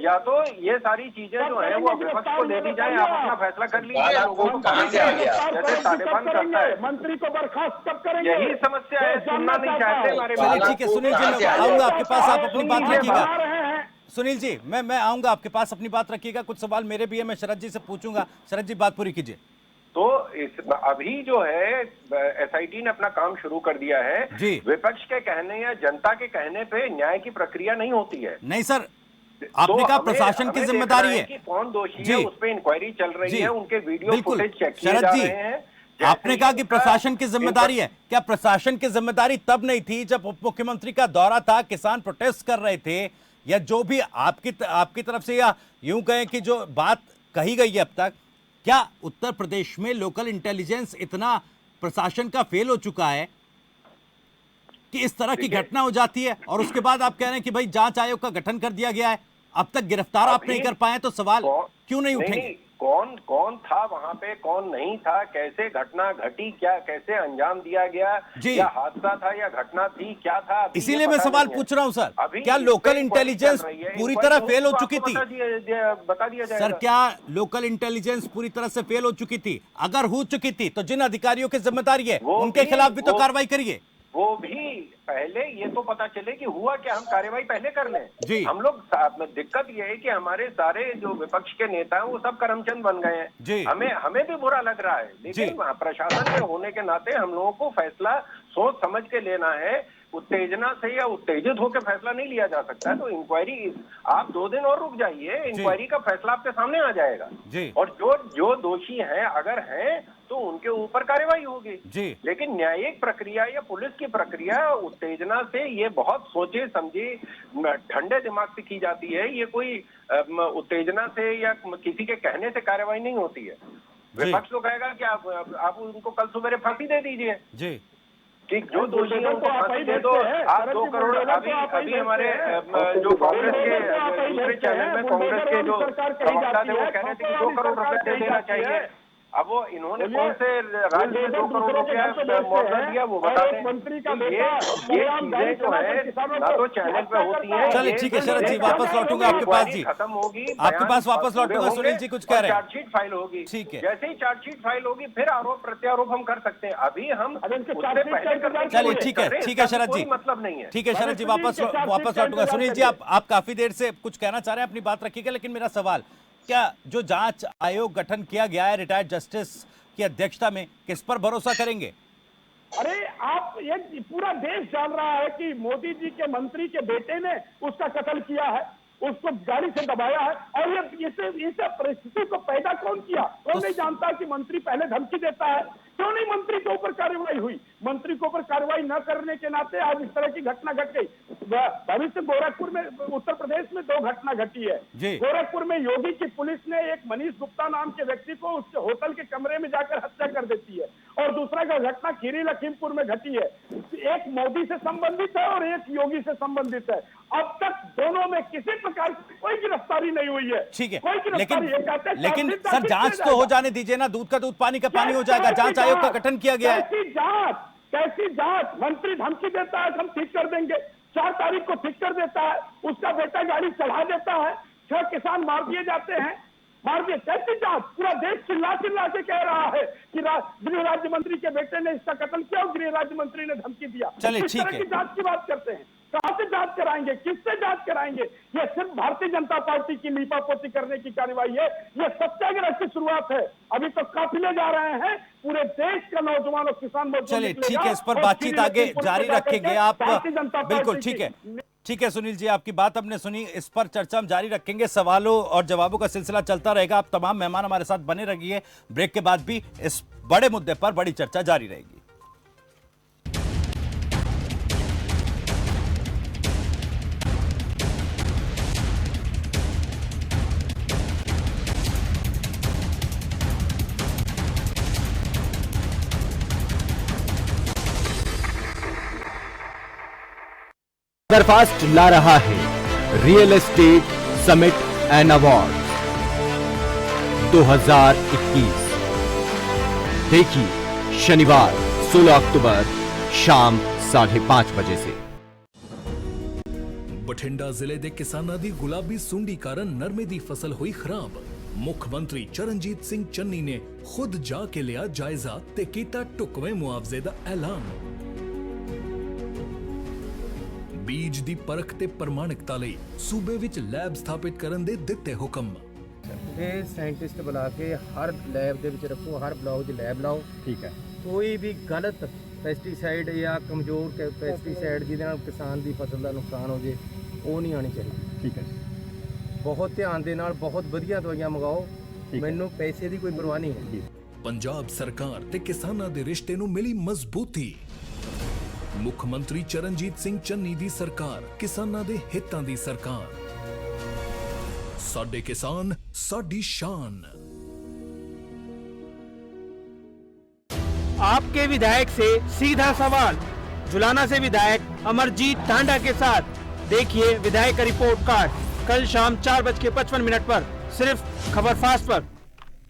Speaker 4: या तो ये सारी चीजें जो है वो विपक्ष को दे दी जाए, आप अपना फैसला कर लीजिए, लोगों को जैसे तालिबान करता है।
Speaker 7: मंत्री को बर्खास्त कब करेंगे?
Speaker 4: यही समस्या है, सुनना नहीं चाहते हमारे।
Speaker 2: ठीक है सुनील जी, मैं आऊंगा आपके पास, आप अपनी बात रखिएगा। सुनील जी, मैं आऊंगा आपके पास, अपनी बात रखिएगा, कुछ सवाल मेरे भी है, मैं शरद जी से पूछूंगा। शरद जी बात पूरी कीजिए।
Speaker 4: तो अभी जो है SIT ने अपना काम शुरू कर दिया है। विपक्ष के कहने या जनता के कहने पे न्याय की प्रक्रिया नहीं होती है।
Speaker 2: नहीं सर, आपने कहा प्रशासन की जिम्मेदारी है
Speaker 4: कि कौन दोषी है, उस पर इंक्वायरी चल रही है, उनके वीडियो फुटेज चेक किए जा रहे हैं।
Speaker 2: आपने कहा कि प्रशासन की जिम्मेदारी है, क्या प्रशासन की जिम्मेदारी तब नहीं थी जब उप मुख्यमंत्री का दौरा था, किसान प्रोटेस्ट कर रहे थे, या जो भी आपकी तरफ से, या यूं कहें कि जो बात कही गई है अब तक, क्या उत्तर प्रदेश में लोकल इंटेलिजेंस इतना प्रशासन का फेल हो चुका है कि इस तरह की घटना हो जाती है और उसके बाद आप कह रहे हैं कि भाई जांच आयोग का गठन कर दिया गया है, अब तक गिरफ्तार आप नहीं कर पाए, तो सवाल क्यों नहीं उठेंगे?
Speaker 4: कौन था वहां पे, कौन नहीं था, कैसे घटना घटी, क्या कैसे अंजाम दिया गया, क्या हादसा था या घटना थी, क्या था?
Speaker 2: इसीलिए मैं सवाल पूछ रहा हूं सर, क्या लोकल इंटेलिजेंस पूरी तरह फेल हो चुकी थी?
Speaker 4: बता दिया जाएगा
Speaker 2: सर, क्या लोकल इंटेलिजेंस पूरी तरह से फेल हो चुकी थी? अगर हो चुकी थी तो जिन अधिकारियों की जिम्मेदारी है उनके खिलाफ भी तो कार्रवाई करिए।
Speaker 4: वो भी पहले ये तो पता चले कि हुआ क्या, हम कार्रवाई पहले कर लें।
Speaker 2: जी।
Speaker 4: हम लोग दिक्कत ये है कि हमारे सारे जो विपक्ष के नेता हैं वो सब करमचंद बन गए हैं।
Speaker 2: जी।
Speaker 4: हमें भी बुरा लग रहा है, लेकिन प्रशासन में होने के नाते हम लोगों को फैसला सोच समझ के लेना है। उत्तेजना से या उत्तेजित होकर फैसला नहीं लिया जा सकता है। तो इंक्वायरी, आप 2 दिन और रुक जाइए, इंक्वायरी का फैसला आपके सामने आ जाएगा।
Speaker 2: जी।
Speaker 4: और जो दोषी हैं, अगर हैं तो उनके ऊपर कार्रवाई होगी। जी। लेकिन न्यायिक प्रक्रिया या पुलिस की प्रक्रिया उत्तेजना से, ये बहुत सोचे समझे ठंडे दिमाग से की जाती है। ये कोई उत्तेजना से या किसी के कहने से कार्रवाई नहीं होती है। विपक्ष तो कहेगा कि आप उनको कल सवेरे फांसी दे दीजिए।
Speaker 2: जी।
Speaker 4: कि जो दोषी है उनको फांसी दे दो। आप 2 करोड़ अभी हमारे जो कांग्रेस के दूसरे चैनल में कांग्रेस के जो प्रवक्ता थे वो कह रहे थे कि 2 करोड़ रुपए दे देना चाहिए। अब वो इन्होंने कौन से राज्य में 2 करोड़ रुपया मुआवजा दिया वो बता दें। ये चीजें जो है ना तो चैनल पे होती है।
Speaker 2: चलिए ठीक है शरद जी, वापस लौटूंगा आपके पास। जी,
Speaker 4: खत्म होगी,
Speaker 2: आपके पास वापस लौटूंगा। सुनील जी कुछ कह रहे हैं।
Speaker 4: चार्जशीट फाइल होगी।
Speaker 2: ठीक है,
Speaker 4: जैसे ही चार्जशीट फाइल होगी फिर आरोप प्रत्यारोप हम कर सकते हैं। अभी हम
Speaker 2: चलिए ठीक है शरद जी,
Speaker 4: मतलब नहीं है।
Speaker 2: ठीक है शरद जी, वापस लौटूंगा। सुनील जी, आप काफी देर से कुछ कहना चाह रहे हैं, अपनी बात रखिएगा। लेकिन मेरा सवाल, क्या जो जांच आयोग गठन किया गया है रिटायर्ड जस्टिस की अध्यक्षता में, किस पर भरोसा करेंगे?
Speaker 7: अरे आप, ये पूरा देश जान रहा है कि मोदी जी के मंत्री के बेटे ने उसका कत्ल किया है, उसको गाड़ी से दबाया है। और ये इस परिस्थिति को पैदा कौन किया? कौन नहीं जानता कि मंत्री पहले धमकी देता है? क्यों नहीं मंत्री के ऊपर कार्रवाई हुई? मंत्री के ऊपर कार्रवाई न करने के नाते आज इस तरह की घटना घट गई। भविष्य गोरखपुर में, उत्तर प्रदेश में 2 घटना घटी है। गोरखपुर में योगी की पुलिस ने एक मनीष गुप्ता नाम के व्यक्ति को उसके होटल के कमरे में जाकर हत्या कर देती है। और दूसरा घटना खीरी लखीमपुर में घटी है। एक मोदी से संबंधित है और एक योगी से संबंधित है। अब तक दोनों में किसी प्रकार की कोई गिरफ्तारी नहीं हुई है।
Speaker 2: ठीक है, लेकिन सर जांच तो हो जाने दीजिए ना। दूध का दूध, पानी का पानी हो जाएगा। जांच आयोग का गठन किया गया है।
Speaker 7: कैसी जांच? मंत्री धमकी देता है हम ठीक कर देंगे, 4 तारीख को ठीक कर देता है, उसका बेटा गाड़ी चढ़ा देता है, 6 किसान मार दिए जाते हैं। मार दिए, कैसी जांच? पूरा देश चिल्ला के कह रहा है कि गृह राज्य मंत्री के बेटे ने इसका कत्ल किया और गृह राज्य मंत्री ने धमकी दिया।
Speaker 2: चलिए
Speaker 7: किस तरह की जांच की बात करते हैं? कहां से जांच कराएंगे? किससे जांच कराएंगे? ये सिर्फ भारतीय जनता पार्टी की लीपापोती करने की कार्रवाई है। ये सत्याग्रह की शुरुआत है। अभी तो काफिले जा रहे हैं, पूरे देश का नौजवान और किसान।
Speaker 2: चलिए ठीक है, इस पर बातचीत आगे जारी रखेंगे आप। बिल्कुल ठीक है सुनील जी, आपकी बात हमने सुनी। इस पर चर्चा हम जारी रखेंगे। सवालों और जवाबों का सिलसिला चलता रहेगा। आप तमाम मेहमान हमारे साथ बने रहिए। ब्रेक के बाद भी इस बड़े मुद्दे पर बड़ी चर्चा जारी रहेगी।
Speaker 1: सुपरफास्ट ला रहा है real estate summit and award 2021। देखिए शनिवार 16 अक्टूबर शाम 5:30 बजे से।
Speaker 9: बठिंडा जिले ਦੇ ਕਿਸਾਨਾਂ ਦੀ ਗੁਲਾਬੀ ਸੁੰਡੀ ਕਾਰਨ ਨਰਮੇ ਦੀ ਫਸਲ ਹੋਈ ਖਰਾਬ। ਮੁੱਖ ਮੰਤਰੀ ਚਰਨਜੀਤ ਸਿੰਘ ਚੰਨੀ ਨੇ ਖੁਦ ਜਾ ਕੇ ਲਿਆ ਜਾਇਜ਼ਾ ਤੇ ਕੀਤਾ ਢੁਕਵੇਂ ਮੁਆਵਜ਼ੇ ਦਾ ਐਲਾਨ। बीज ਦੀ परख ਤੇ ਪ੍ਰਮਾਣਿਕਤਾ ਲਈ सूबे ਵਿੱਚ ਲੈਬ ਸਥਾਪਿਤ ਕਰਨ ਦੇ ਦਿੱਤੇ ਹੁਕਮ।
Speaker 10: ਇਹ ਸਾਇੰਟਿਸਟ ਬੁਲਾ ਕੇ ਹਰ ਲੈਬ ਦੇ ਵਿੱਚ ਰੱਖੋ, ਹਰ ਬਲਾਕ 'ਚ ਲੈਬ ਲਾਓ। ਠੀਕ ਹੈ। ਕੋਈ ਵੀ ਗਲਤ ਪੈਸਟੀਸਾਈਡ ਜਾਂ ਕਮਜ਼ੋਰ ਪੈਸਟੀਸਾਈਡ ਜਿਹਦੇ ਨਾਲ ਕਿਸਾਨ ਦੀ ਫਸਲ ਦਾ ਨੁਕਸਾਨ ਹੋ ਜੇ, ਉਹ ਨਹੀਂ ਆਣੀ ਚਾਹੀਦੀ। ਠੀਕ ਹੈ। ਬਹੁਤ ਧਿਆਨ ਦੇ ਨਾਲ ਬਹੁਤ ਵਧੀਆ ਦਵਾਈਆਂ ਮੰਗਾਓ। ਮੈਨੂੰ ਪੈਸੇ ਦੀ ਕੋਈ ਪਰਵਾਹ ਨਹੀਂ ਹੈ।
Speaker 9: पंजाब सरकार ते किसानां दे रिश्ते नूं मिली मजबूती। मुख मंत्री चरणजीत सिंह चन्नी दी सरकार किसानां दे हितां दी सरकार। साडे किसान साडी शान।
Speaker 10: आपके विधायक से सीधा सवाल, जुलाना से विधायक अमरजीत टांडा के साथ देखिए विधायक का रिपोर्ट कार्ड कल शाम 4:55 पर सिर्फ खबर फास्ट पर।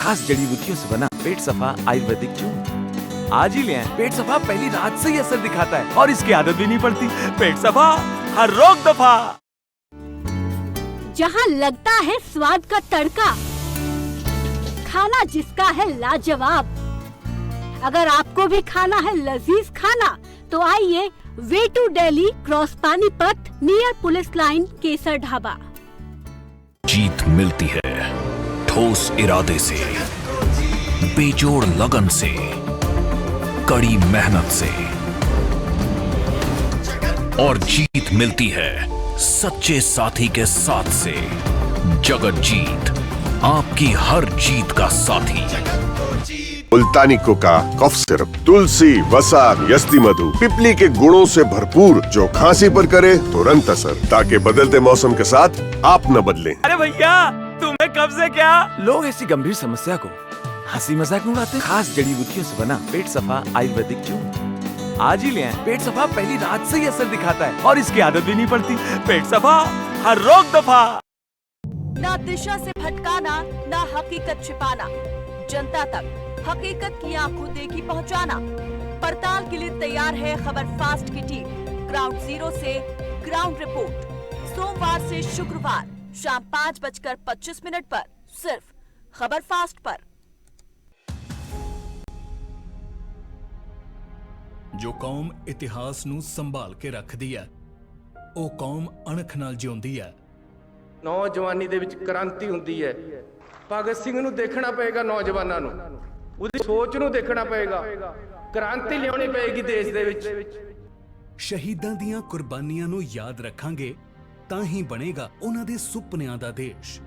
Speaker 1: खास जड़ी बूटियों से बना पेट सफा आयुर्वेदिक चूर्ण आज ही ले आएं। पेट सफा पहली रात से ही असर दिखाता है और इसकी आदत भी नहीं पड़ती। पेट सफा हर रोग दफा।
Speaker 11: जहाँ लगता है स्वाद का तड़का, खाना जिसका है लाजवाब। अगर आपको भी खाना है लजीज खाना तो आइए way to Delhi cross Panipat near police line Kesar Dhaba.
Speaker 9: जीत मिलती है ठोस इरादे से, बेजोड़ लगन से, कड़ी मेहनत से, और जीत मिलती है सच्चे साथी के साथ से। जगत जीत आपकी हर जीत का साथी।
Speaker 12: मुल्तानी कोका कफ सिरप, तुलसी, वसा, यस्ती मधु, पिपली के गुणों से भरपूर जो खांसी पर करे तुरंत असर, ताकि बदलते मौसम के साथ आप न बदलें।
Speaker 1: अरे भैया तुम्हें कब से क्या? लोग ऐसी गंभीर समस्या को हंसी मजाक में उड़ाते। खास जड़ी बूटियों से बना पेट सफा आयुर्वेदिक चूर्ण आज ही ले आएं। पेट सफा पहली रात से ही असर दिखाता है और इसकी आदत भी नहीं पड़ती। पेट सफा हर रोग दफा।
Speaker 11: ना दिशा से भटकाना, ना हकीकत छिपाना, जनता तक हकीकत की आंखों देखी पहुंचाना। पड़ताल के लिए तैयार है खबर फास्ट की टीम। ग्राउंड जीरो से ग्राउंड रिपोर्ट सोमवार से शुक्रवार शाम 5:25 पर सिर्फ खबर फास्ट पर।
Speaker 9: जो कौम इतिहास नूं संभाल के रखदी है, ओ कौम अणख नाल जिउंदी है।
Speaker 10: नौजवानी दे विच क्रांति हुंदी है। भगत सिंह नूं देखना पएगा, नौजवानां नूं ਉਹਦੀ ਸੋਚ ਨੂੰ ਦੇਖਣਾ ਪਏਗਾ। ਕ੍ਰਾਂਤੀ ਲਿਆਉਣੀ ਪਏਗੀ ਦੇਸ਼ ਦੇ ਵਿੱਚ।
Speaker 9: ਸ਼ਹੀਦਾਂ ਦੀਆਂ ਕੁਰਬਾਨੀਆਂ ਨੂੰ ਯਾਦ ਰੱਖਾਂਗੇ ਤਾਂ ਹੀ ਬਣੇਗਾ ਉਹਨਾਂ ਦੇ ਸੁਪਨਿਆਂ ਦਾ ਦੇਸ਼।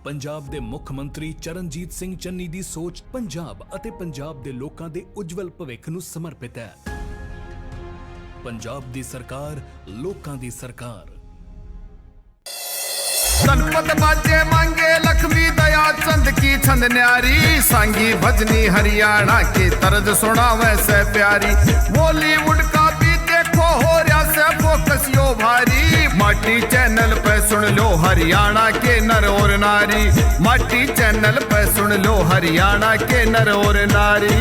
Speaker 9: ਪੰਜਾਬ ਦੇ ਮੁੱਖ ਮੰਤਰੀ ਚਰਨਜੀਤ ਸਿੰਘ ਚੰਨੀ ਦੀ ਸੋਚ ਪੰਜਾਬ ਅਤੇ ਪੰਜਾਬ ਦੇ ਲੋਕਾਂ ਦੇ ਉਜਵਲ ਭਵਿੱਖ ਨੂੰ ਸਮਰਪਿਤ ਹੈ। ਪੰਜਾਬ ਦੀ ਸਰਕਾਰ ਲੋਕਾਂ ਦੀ ਸਰਕਾਰ।
Speaker 13: गणपत बाजे मांगे लक्ष्मी दया चंद की छंद न्यारी, सांगी भजनी हरियाणा की तर्ज सुनावे से प्यारी। बॉलीवुड का भी देखो हो रहा से फोकस यो भारी, माटी चैनल पे सुन लो हरियाणा के नर और नारी। माटी चैनल पे सुन लो हरियाणा के नर और नारी।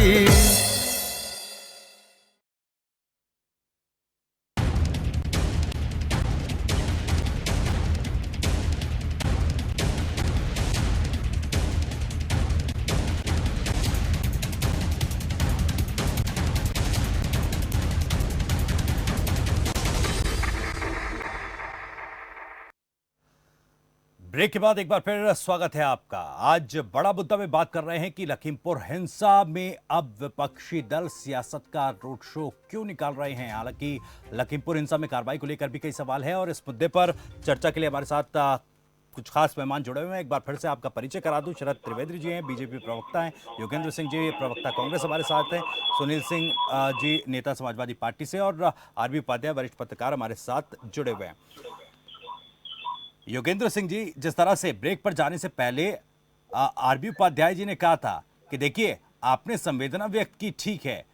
Speaker 2: ब्रेक के बाद एक बार फिर स्वागत है आपका। आज बड़ा मुद्दा में बात कर रहे हैं कि लखीमपुर हिंसा में अब विपक्षी दल सियासत का रोड शो क्यों निकाल रहे हैं। हालांकि लखीमपुर हिंसा में कार्रवाई को लेकर भी कई सवाल है और इस मुद्दे पर चर्चा के लिए हमारे साथ कुछ खास मेहमान जुड़े हुए हैं। एक बार फिर से आपका परिचय करा दूं। शरद त्रिवेदी जी हैं, बीजेपी प्रवक्ता हैं। योगेंद्र सिंह जी प्रवक्ता कांग्रेस हमारे साथ हैं। सुनील सिंह जी नेता समाजवादी पार्टी से और आरबी उपाध्याय वरिष्ठ पत्रकार हमारे साथ जुड़े हुए हैं। योगेंद्र सिंह जी, जिस तरह से ब्रेक पर जाने से पहले आरबी उपाध्याय जी ने कहा था कि देखिए आपने संवेदना व्यक्त की, ठीक है,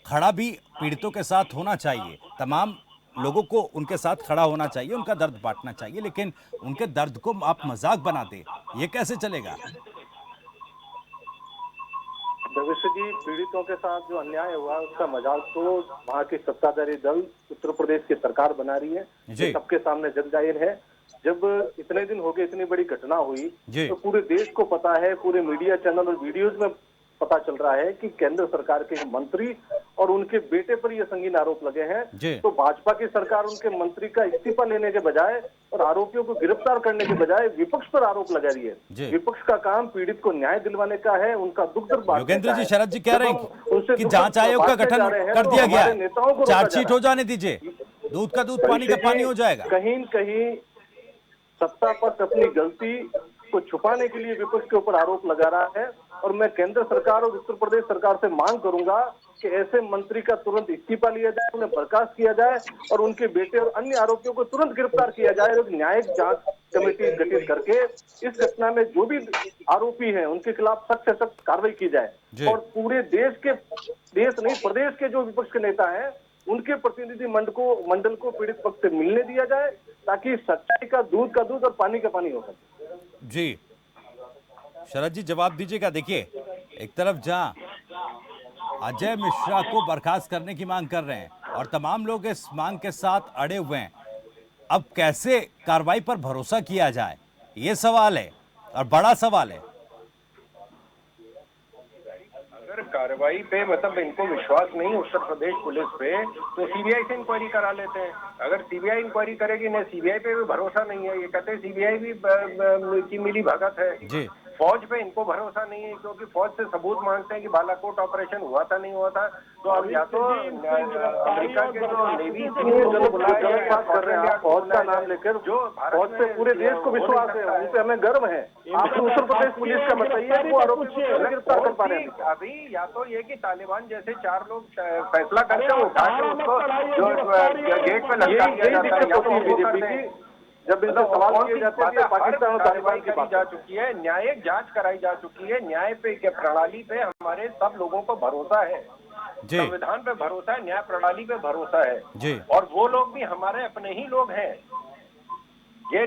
Speaker 2: खड़ा भी पीड़ितों के साथ होना चाहिए, तमाम लोगों को उनके साथ खड़ा होना चाहिए, उनका दर्द बांटना चाहिए, लेकिन उनके दर्द को आप मजाक बना दे, ये कैसे चलेगा?
Speaker 6: भविष्य जी, पीड़ितों के साथ जो अन्याय हुआ उसका मजाक तो वहाँ की सत्ताधारी दल उत्तर प्रदेश की सरकार बना रही है, सबके सामने जग जाहिर है। जब इतने दिन हो गए, इतनी बड़ी घटना हुई तो पूरे देश को पता है, पूरे मीडिया चैनल और वीडियोज में पता चल रहा है कि केंद्र सरकार के मंत्री और उनके बेटे पर ये संगीन आरोप लगे हैं। तो भाजपा की सरकार उनके मंत्री का इस्तीफा लेने के बजाय और आरोपियों को गिरफ्तार करने के बजाय विपक्ष पर आरोप लगा रही है। विपक्ष का काम पीड़ित को न्याय दिलवाने का है, उनका दुख दर्द बांटने का है।
Speaker 2: योगेंद्र जी, शरद जी कह रहे हैं कि जांच आयोग का गठन कर दिया गया है, चार्जशीट हो जाने दीजिए, दूध का दूध पानी का पानी हो जाएगा।
Speaker 6: कहीं न कहीं सत्ता पक्ष अपनी गलती को छुपाने के लिए विपक्ष के ऊपर आरोप लगा रहा है और मैं केंद्र सरकार और उत्तर प्रदेश सरकार से मांग करूंगा कि ऐसे मंत्री का तुरंत इस्तीफा लिया जाए, उन्हें बर्खास्त किया जाए और उनके बेटे और अन्य आरोपियों को तुरंत गिरफ्तार किया जाए और न्यायिक जांच कमेटी गठित करके इस घटना में जो भी आरोपी हैं उनके खिलाफ सख्त से सख्त कार्रवाई की जाए और पूरे देश नहीं प्रदेश के जो विपक्ष के नेता हैं उनके प्रतिनिधि मंडल को पीड़ित पक्ष से मिलने दिया जाए ताकि सच्चाई का दूध और पानी का पानी हो सके।
Speaker 2: जी शरद जी जवाब दीजिएगा। देखिए एक तरफ जहां अजय मिश्रा को बर्खास्त करने की मांग कर रहे हैं और तमाम लोग इस मांग के साथ अड़े हुए हैं, अब कैसे कार्रवाई पर भरोसा किया जाए ये सवाल है और बड़ा सवाल है।
Speaker 4: अगर कार्रवाई पे मतलब इनको विश्वास नहीं उत्तर प्रदेश पुलिस पे तो सीबीआई से इंक्वायरी करा लेते हैं। अगर सीबीआई इंक्वायरी करेगी ना, सीबीआई पे भी भरोसा नहीं है, ये कहते हैं सीबीआई भी की मिली भगत है
Speaker 2: जी।
Speaker 4: फौज पे इनको भरोसा नहीं है क्योंकि फौज से सबूत मांगते हैं कि बालाकोट ऑपरेशन हुआ था नहीं हुआ था। तो अब या तो अमेरिका के जो नेवी
Speaker 6: कर रहे हैं फौज का नाम लेकर, जो फौज पे पूरे देश को विश्वास है, उन पे हमें गर्व है। आप उत्तर प्रदेश पुलिस का बताइए वो आरोपी को गिरफ्तार कर पा रहे हैं
Speaker 4: अभी या तो ये कि तालिबान जैसे 4 लोग फैसला करते हैं उठा के उसको जो गेट पे लटका दिया जाता है या तो बीजेपी की जब इनसे सवाल किए जाते हैं पाकिस्तान और तालिबान की बात जा चुकी है, न्यायिक जांच कराई जा चुकी है, न्याय पे के प्रणाली पे हमारे सब लोगों को भरोसा है, संविधान पे भरोसा है, न्याय प्रणाली पे भरोसा है और वो लोग भी हमारे अपने ही लोग हैं। ये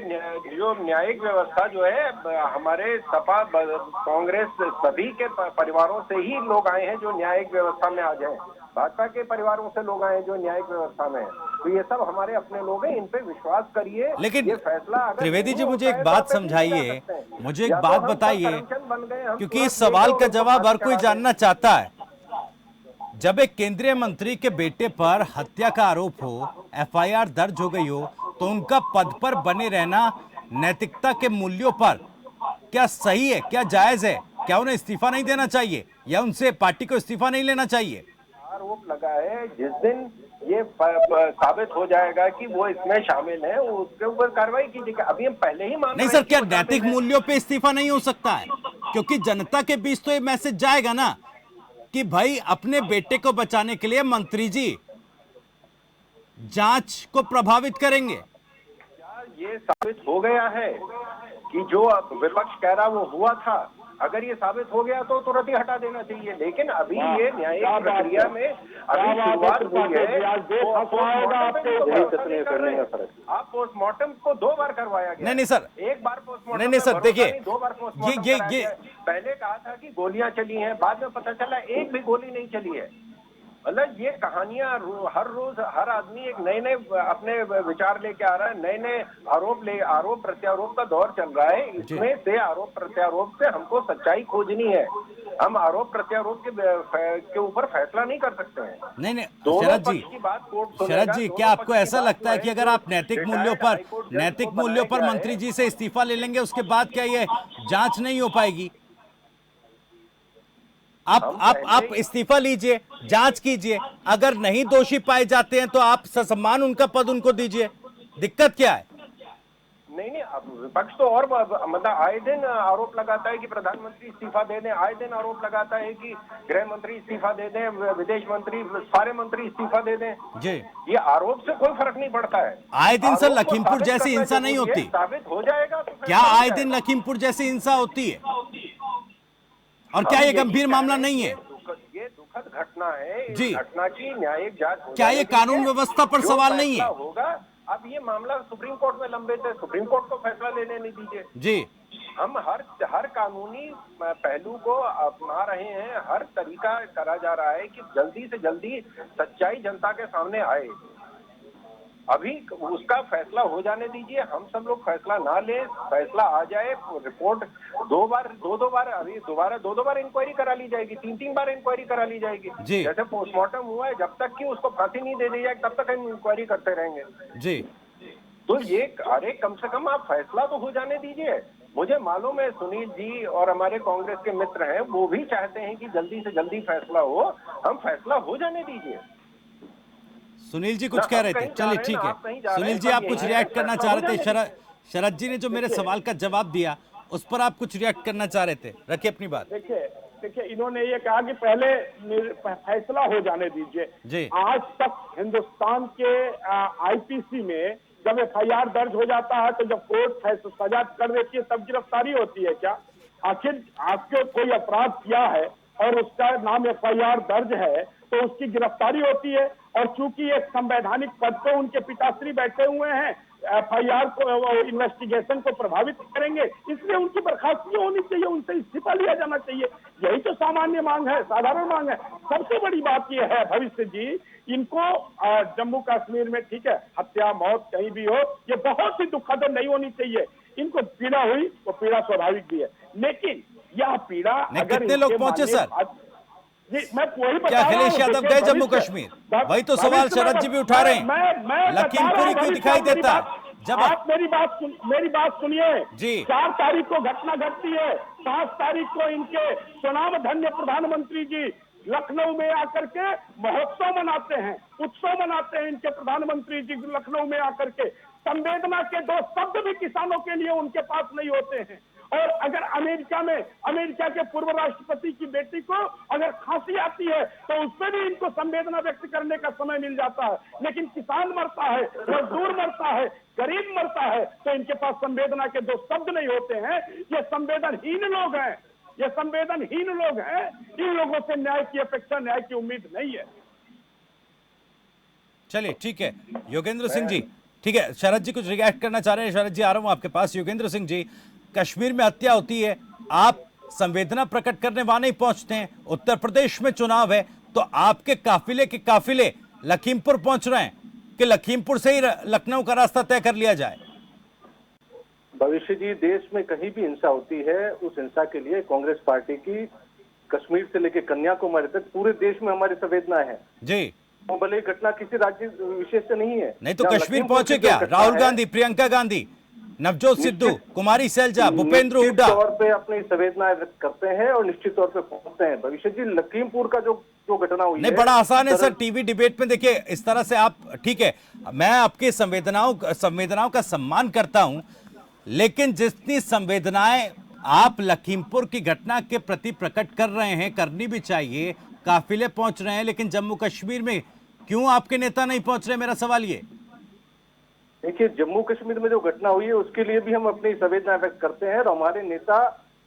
Speaker 4: जो न्यायिक व्यवस्था जो है हमारे सपा कांग्रेस सभी के परिवारों से ही लोग आए हैं जो न्यायिक व्यवस्था में आ जाए, भाजपा के परिवारों से लोग आए जो न्यायिक व्यवस्था में है, तो ये सब हमारे अपने लोग हैं, इन पे विश्वास करिए।
Speaker 2: लेकिन
Speaker 4: ये फैसला
Speaker 2: त्रिवेदी जी मुझे एक बात समझाइए, मुझे एक बात बताइए, क्योंकि इस सवाल का जवाब हर कोई जानना चाहता है। जब एक केंद्रीय मंत्री के बेटे पर हत्या का आरोप हो, एफआईआर दर्ज हो गई हो, तो उनका पद पर बने रहना नैतिकता के मूल्यों पर क्या सही है, क्या जायज है? क्या उन्हें इस्तीफा नहीं देना चाहिए या उनसे पार्टी को इस्तीफा नहीं लेना चाहिए?
Speaker 4: आरोप लगा है, जिस दिन ये साबित हो जाएगा कि वो इसमें शामिल है उसके ऊपर कार्रवाई कीजिएगा। अभी हम पहले ही मान
Speaker 2: नहीं सर, क्या नैतिक मूल्यों पे इस्तीफा नहीं हो सकता है? क्योंकि जनता के बीच तो ये मैसेज जाएगा ना कि भाई अपने बेटे को बचाने के लिए मंत्री जी जांच को प्रभावित करेंगे।
Speaker 4: ये साबित हो गया है कि जो विपक्ष कह रहा वो हुआ था, अगर ये साबित हो गया तो तुरंत ही हटा देना चाहिए। लेकिन अभी ये न्यायिक प्रक्रिया में अभी शुरुआत हुई है, आप पोस्टमार्टम को 2 बार करवाया गया।
Speaker 2: नहीं सर,
Speaker 4: एक बार पोस्टमार्टम
Speaker 2: नहीं सर, देखिए
Speaker 4: 2 बार पोस्टमार्टम ये पहले कहा था कि गोलियां चली हैं, बाद में पता चला एक भी गोली नहीं चली है। मतलब ये कहानियां हर रोज हर आदमी एक नए अपने विचार लेके आ रहा है, नए आरोप प्रत्यारोप का दौर चल रहा है। इसमें से आरोप प्रत्यारोप से हमको सच्चाई खोजनी है, हम आरोप प्रत्यारोप के ऊपर फैसला नहीं कर सकते हैं।
Speaker 2: नहीं शरद जी क्या आपको ऐसा लगता है कि अगर आप नैतिक मूल्यों पर मंत्री जी से इस्तीफा ले लेंगे उसके बाद क्या ये जांच नहीं हो पाएगी? आप इस्तीफा लीजिए, जांच कीजिए, अगर नहीं दोषी पाए जाते हैं तो आप ससम्मान उनका पद उनको दीजिए, दिक्कत क्या है?
Speaker 4: नहीं अब विपक्ष तो और मतलब आए दिन आरोप लगाता है कि प्रधानमंत्री इस्तीफा दे दें, आए दिन आरोप लगाता है कि गृह मंत्री इस्तीफा दे दें, विदेश मंत्री, सारे मंत्री इस्तीफा दे दें जी। ये आरोप से कोई फर्क नहीं पड़ता है।
Speaker 2: आए दिन सर लखीमपुर जैसी हिंसा नहीं होती,
Speaker 4: साबित हो जाएगा तो
Speaker 2: क्या आए दिन लखीमपुर जैसी हिंसा होती है? और क्या ये गंभीर मामला नहीं है?
Speaker 4: ये दुखद घटना है
Speaker 2: जी।
Speaker 4: घटना की न्यायिक जांच
Speaker 2: क्या ये कानून व्यवस्था पर सवाल नहीं है?
Speaker 4: होगा अब ये मामला सुप्रीम कोर्ट में लंबित है, सुप्रीम कोर्ट को फैसला लेने नहीं दीजिए
Speaker 2: जी।
Speaker 4: हम हर कानूनी पहलू को अपना रहे हैं, हर तरीका करा जा रहा है कि जल्दी से जल्दी सच्चाई जनता के सामने आए। अभी उसका फैसला हो जाने दीजिए, हम सब लोग फैसला ना ले, फैसला आ जाए, रिपोर्ट दो बार इंक्वायरी करा ली जाएगी, 3 बार इंक्वायरी करा ली जाएगी। जैसे पोस्टमार्टम हुआ है, जब तक कि उसको फांसी नहीं दे दी जाए तब तक हम इंक्वायरी करते रहेंगे
Speaker 2: जी।
Speaker 4: तो ये अरे कम से कम आप फैसला तो हो जाने दीजिए। मुझे मालूम है सुनील जी और हमारे कांग्रेस के मित्र हैं, वो भी चाहते हैं कि जल्दी से जल्दी फैसला हो, हम फैसला हो जाने दीजिए।
Speaker 2: सुनील जी कुछ कह रहे थे, चलिए ठीक है। सुनील जी आप कुछ रिएक्ट करना चाह रहे थे। शरद जी ने जो मेरे सवाल का जवाब दिया उस पर आप कुछ रिएक्ट करना चाह रहे थे, रखिए अपनी बात।
Speaker 7: देखिए इन्होंने ये कहा कि पहले फैसला हो जाने दीजिए
Speaker 2: जी।
Speaker 7: आज तक हिंदुस्तान के आईपीसी में जब एफआईआर दर्ज हो जाता है तो जब कोर्ट सजा कर देती है तब गिरफ्तारी होती है क्या? आखिर आपके कोई अपराध किया है और उसका नाम एफआईआर दर्ज है तो उसकी गिरफ्तारी होती है। और चूंकि एक संवैधानिक पद पे उनके पिताश्री बैठे हुए हैं, एफआईआर को इन्वेस्टिगेशन को प्रभावित करेंगे, इसलिए उनकी बर्खास्तगी होनी चाहिए, उनसे इस्तीफा लिया जाना चाहिए। यही तो सामान्य मांग है, साधारण मांग है। सबसे बड़ी बात यह है भविष्य जी, इनको जम्मू कश्मीर में ठीक है हत्या मौत कहीं भी हो ये बहुत ही दुखद नहीं होनी चाहिए। इनको पीड़ा हुई वो पीड़ा स्वाभाविक भी है, लेकिन यह पीड़ा
Speaker 2: कितने लोग पहुंचे सर?
Speaker 7: मैं वही
Speaker 2: क्या अखिलेश यादव गए जम्मू कश्मीर? वही तो सवाल शरद जी भी उठा रहे हैं। लखीमपुर क्यों दिखाई देता? जब
Speaker 7: आप मेरी बात सुनिए जी। 4 तारीख को घटना घटती है, 5 तारीख को इनके सुनाम धन्य प्रधानमंत्री जी लखनऊ में आकर के महोत्सव मनाते हैं, उत्सव मनाते हैं। इनके प्रधानमंत्री जी लखनऊ में आकर के संवेदना के 2 शब्द भी किसानों के लिए उनके पास नहीं होते हैं। और अगर अमेरिका के पूर्व राष्ट्रपति की बेटी को अगर खांसी आती है तो उसमें भी इनको संवेदना व्यक्त करने का समय मिल जाता है, लेकिन किसान मरता है, मजदूर मरता है, गरीब मरता है तो इनके पास संवेदना के 2 शब्द नहीं होते हैं। ये संवेदनहीन लोग हैं, ये संवेदनहीन लोग हैं। इन लोगों से न्याय की अपेक्षा, न्याय की उम्मीद नहीं है।
Speaker 2: चलिए ठीक है योगेंद्र सिंह जी, ठीक है शरद जी कुछ रिएक्ट करना चाह रहे हैं। शरद जी आ रहा हूं आपके पास। योगेंद्र सिंह जी, कश्मीर में हत्या होती है, आप संवेदना प्रकट करने वहां नहीं पहुंचते हैं। उत्तर प्रदेश में चुनाव है तो आपके काफिले के काफिले लखीमपुर पहुंच रहे हैं कि लखीमपुर से ही लखनऊ का रास्ता तय कर लिया जाए?
Speaker 6: भविष्य जी, देश में कहीं भी हिंसा होती है उस हिंसा के लिए कांग्रेस पार्टी की कश्मीर से लेकर कन्याकुमारी तक पूरे देश में हमारी संवेदना है
Speaker 2: जी।
Speaker 6: तो भले घटना किसी राज्य विशेष से नहीं है।
Speaker 2: नहीं तो कश्मीर पहुंचे क्या? राहुल गांधी, प्रियंका गांधी, नवजोत सिद्धू, कुमारी सैलजा, भूपेंद्र हुड्डा
Speaker 6: तौर पे अपनी संवेदनाएं व्यक्त करते हैं और निश्चित तौर पे पहुंचते हैं। भविष्य जी, लखीमपुर का जो घटना हुई
Speaker 2: नहीं, बड़ा आसान है सर। टीवी डिबेट में देखिए इस तरह से आप, ठीक है मैं आपकी संवेदनाओं का सम्मान करता हूं, लेकिन जितनी संवेदनाएं आप लखीमपुर की घटना के प्रति प्रकट कर रहे हैं, करनी भी चाहिए। काफिले पहुंच रहे हैं, लेकिन जम्मू कश्मीर में क्यों आपके नेता नहीं पहुंच रहे? मेरा सवाल ये।
Speaker 6: देखिए, जम्मू कश्मीर में जो घटना हुई है उसके लिए भी हम अपनी संवेदना व्यक्त करते हैं और हमारे नेता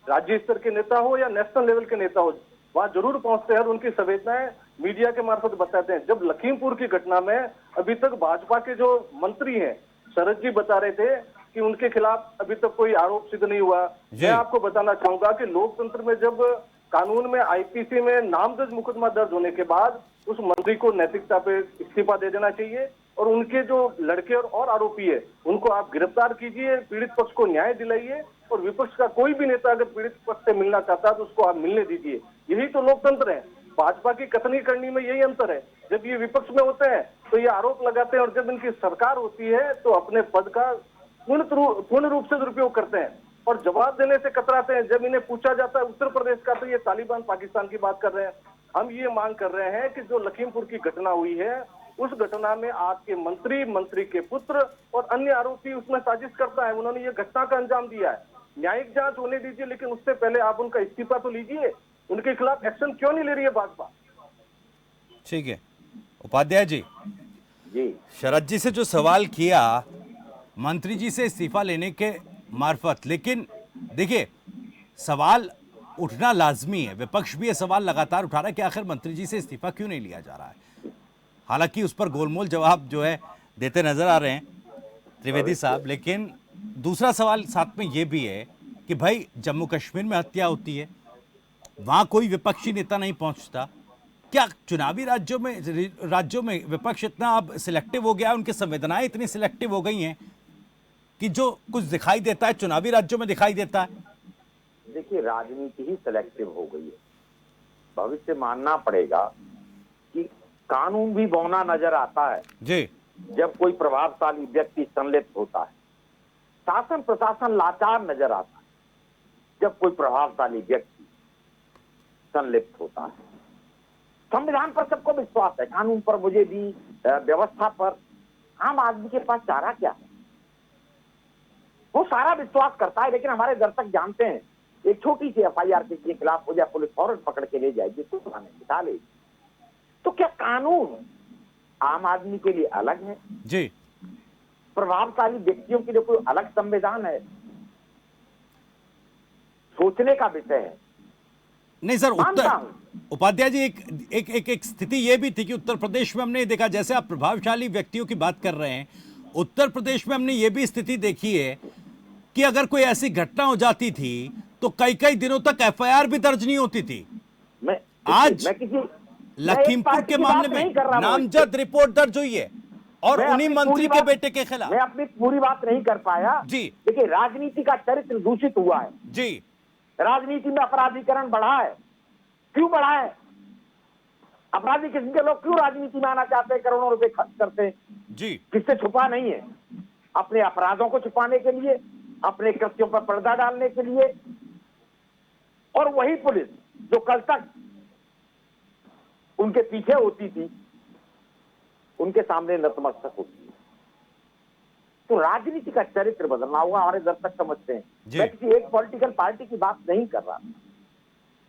Speaker 6: राज्य स्तर के नेता हो या नेशनल लेवल के नेता हो वहां जरूर पहुंचते हैं और उनकी संवेदनाएं मीडिया के मार्फत बताते हैं। जब लखीमपुर की घटना में अभी तक भाजपा के जो मंत्री हैं शरद जी बता रहे थे कि उनके खिलाफ अभी तक कोई आरोप सिद्ध नहीं हुआ। मैं आपको बताना चाहूंगा कि लोकतंत्र में जब कानून में आईपीसी में नामजद मुकदमा दर्ज होने के बाद उस मंत्री को नैतिकता पे इस्तीफा दे देना चाहिए और उनके जो लड़के और आरोपी है उनको आप गिरफ्तार कीजिए, पीड़ित पक्ष को न्याय दिलाइए और विपक्ष का कोई भी नेता अगर पीड़ित पक्ष से मिलना चाहता है तो उसको आप मिलने दीजिए। यही तो लोकतंत्र है। भाजपा की कथनी करनी में यही अंतर है। जब ये विपक्ष में होते हैं तो ये आरोप लगाते हैं और जब इनकी सरकार होती है तो अपने पद का पूर्ण रूप से दुरुपयोग करते हैं और जवाब देने से कतराते हैं। जब इन्हें पूछा जाता है उत्तर प्रदेश का तो ये तालिबान पाकिस्तान की बात कर रहे हैं। हम ये मांग कर रहे हैं कि जो लखीमपुर की घटना हुई है उस घटना में आपके मंत्री के पुत्र और अन्य आरोपी उसमें साजिश करता है। उन्होंने ये घटना का अंजाम दिया है। न्यायिक जांच होने दीजिए, लेकिन उससे पहले आप उनका इस्तीफा तो लीजिए। उनके खिलाफ एक्शन क्यों नहीं ले रही है भाजपा?
Speaker 2: ठीक है उपाध्याय जी, शरद जी से जो सवाल किया मंत्री जी से इस्तीफा लेने के मार्फत, लेकिन देखिए सवाल उठना लाजमी है। विपक्ष भी ये सवाल लगातार उठा रहा है कि आखिर मंत्री जी से इस्तीफा क्यों नहीं लिया जा रहा है। हालांकि उस पर गोलमोल जवाब जो है देते नजर आ रहे हैं त्रिवेदी साहब, लेकिन दूसरा सवाल साथ में ये भी है कि भाई जम्मू कश्मीर में हत्या होती है, वहां कोई विपक्षी नेता नहीं पहुंचता। क्या चुनावी राज्यों में विपक्ष इतना अब सिलेक्टिव हो गया है, उनकी संवेदनाएं इतनी सिलेक्टिव हो गई हैं कि जो कुछ दिखाई देता है चुनावी राज्यों में दिखाई देता है?
Speaker 8: देखिए, राजनीति ही सिलेक्टिव हो गई है। भविष्य मानना पड़ेगा कि कानून भी बौना नजर आता है
Speaker 2: जी
Speaker 8: जब कोई प्रभावशाली व्यक्ति संलिप्त होता है। शासन प्रशासन लाचार नजर आता है जब कोई प्रभावशाली व्यक्ति संलिप्त होता है। संविधान पर सबको विश्वास है, कानून पर मुझे भी, व्यवस्था पर। आम आदमी के पास चारा क्या है? वो सारा विश्वास करता है, लेकिन हमारे दर्शक जानते हैं एक छोटी सी FIR के खिलाफ हो जाए, पुलिस फौरन पकड़ के ले जाएगी, तो थाने बिठा लेगी। तो क्या कानून आम आदमी के लिए अलग है
Speaker 2: जी,
Speaker 8: प्रभावशाली व्यक्तियों के लिए कोई अलग संविधान है? सोचने का विषय है।
Speaker 2: नहीं सर, उपाध्याय जी एक स्थिति ये भी थी कि उत्तर प्रदेश में हमने देखा, जैसे आप प्रभावशाली व्यक्तियों की बात कर रहे हैं, उत्तर प्रदेश में हमने ये भी स्थिति देखी है कि अगर कोई ऐसी घटना हो जाती थी तो कई दिनों तक FIR भी दर्ज नहीं होती थी। आज लखीमपुर के मामले में नामजद रिपोर्ट दर्ज हुई है और उन्हीं मंत्री के बेटे के खिलाफ।
Speaker 8: मैं अपनी पूरी बात नहीं कर पाया
Speaker 2: जी।
Speaker 8: देखिए, राजनीति का चरित्र दूषित हुआ है
Speaker 2: जी,
Speaker 8: राजनीति में अपराधीकरण बढ़ा है। क्यों बढ़ा है? अपराधी किस्म के लोग क्यों राजनीति में आना चाहते हैं, करोड़ों रुपए खर्च करते हैं
Speaker 2: जी,
Speaker 8: किससे छुपा नहीं है, अपने अपराधों को छुपाने के लिए, अपने कृत्यों पर पर्दा डालने के लिए। और वही पुलिस जो कल तक उनके पीछे होती थी, उनके सामने नतमस्तक होती है। तो राजनीति का चरित्र बदलना होगा, हमारे दर्शक समझते हैं। मैं किसी एक पॉलिटिकल पार्टी की बात नहीं कर रहा,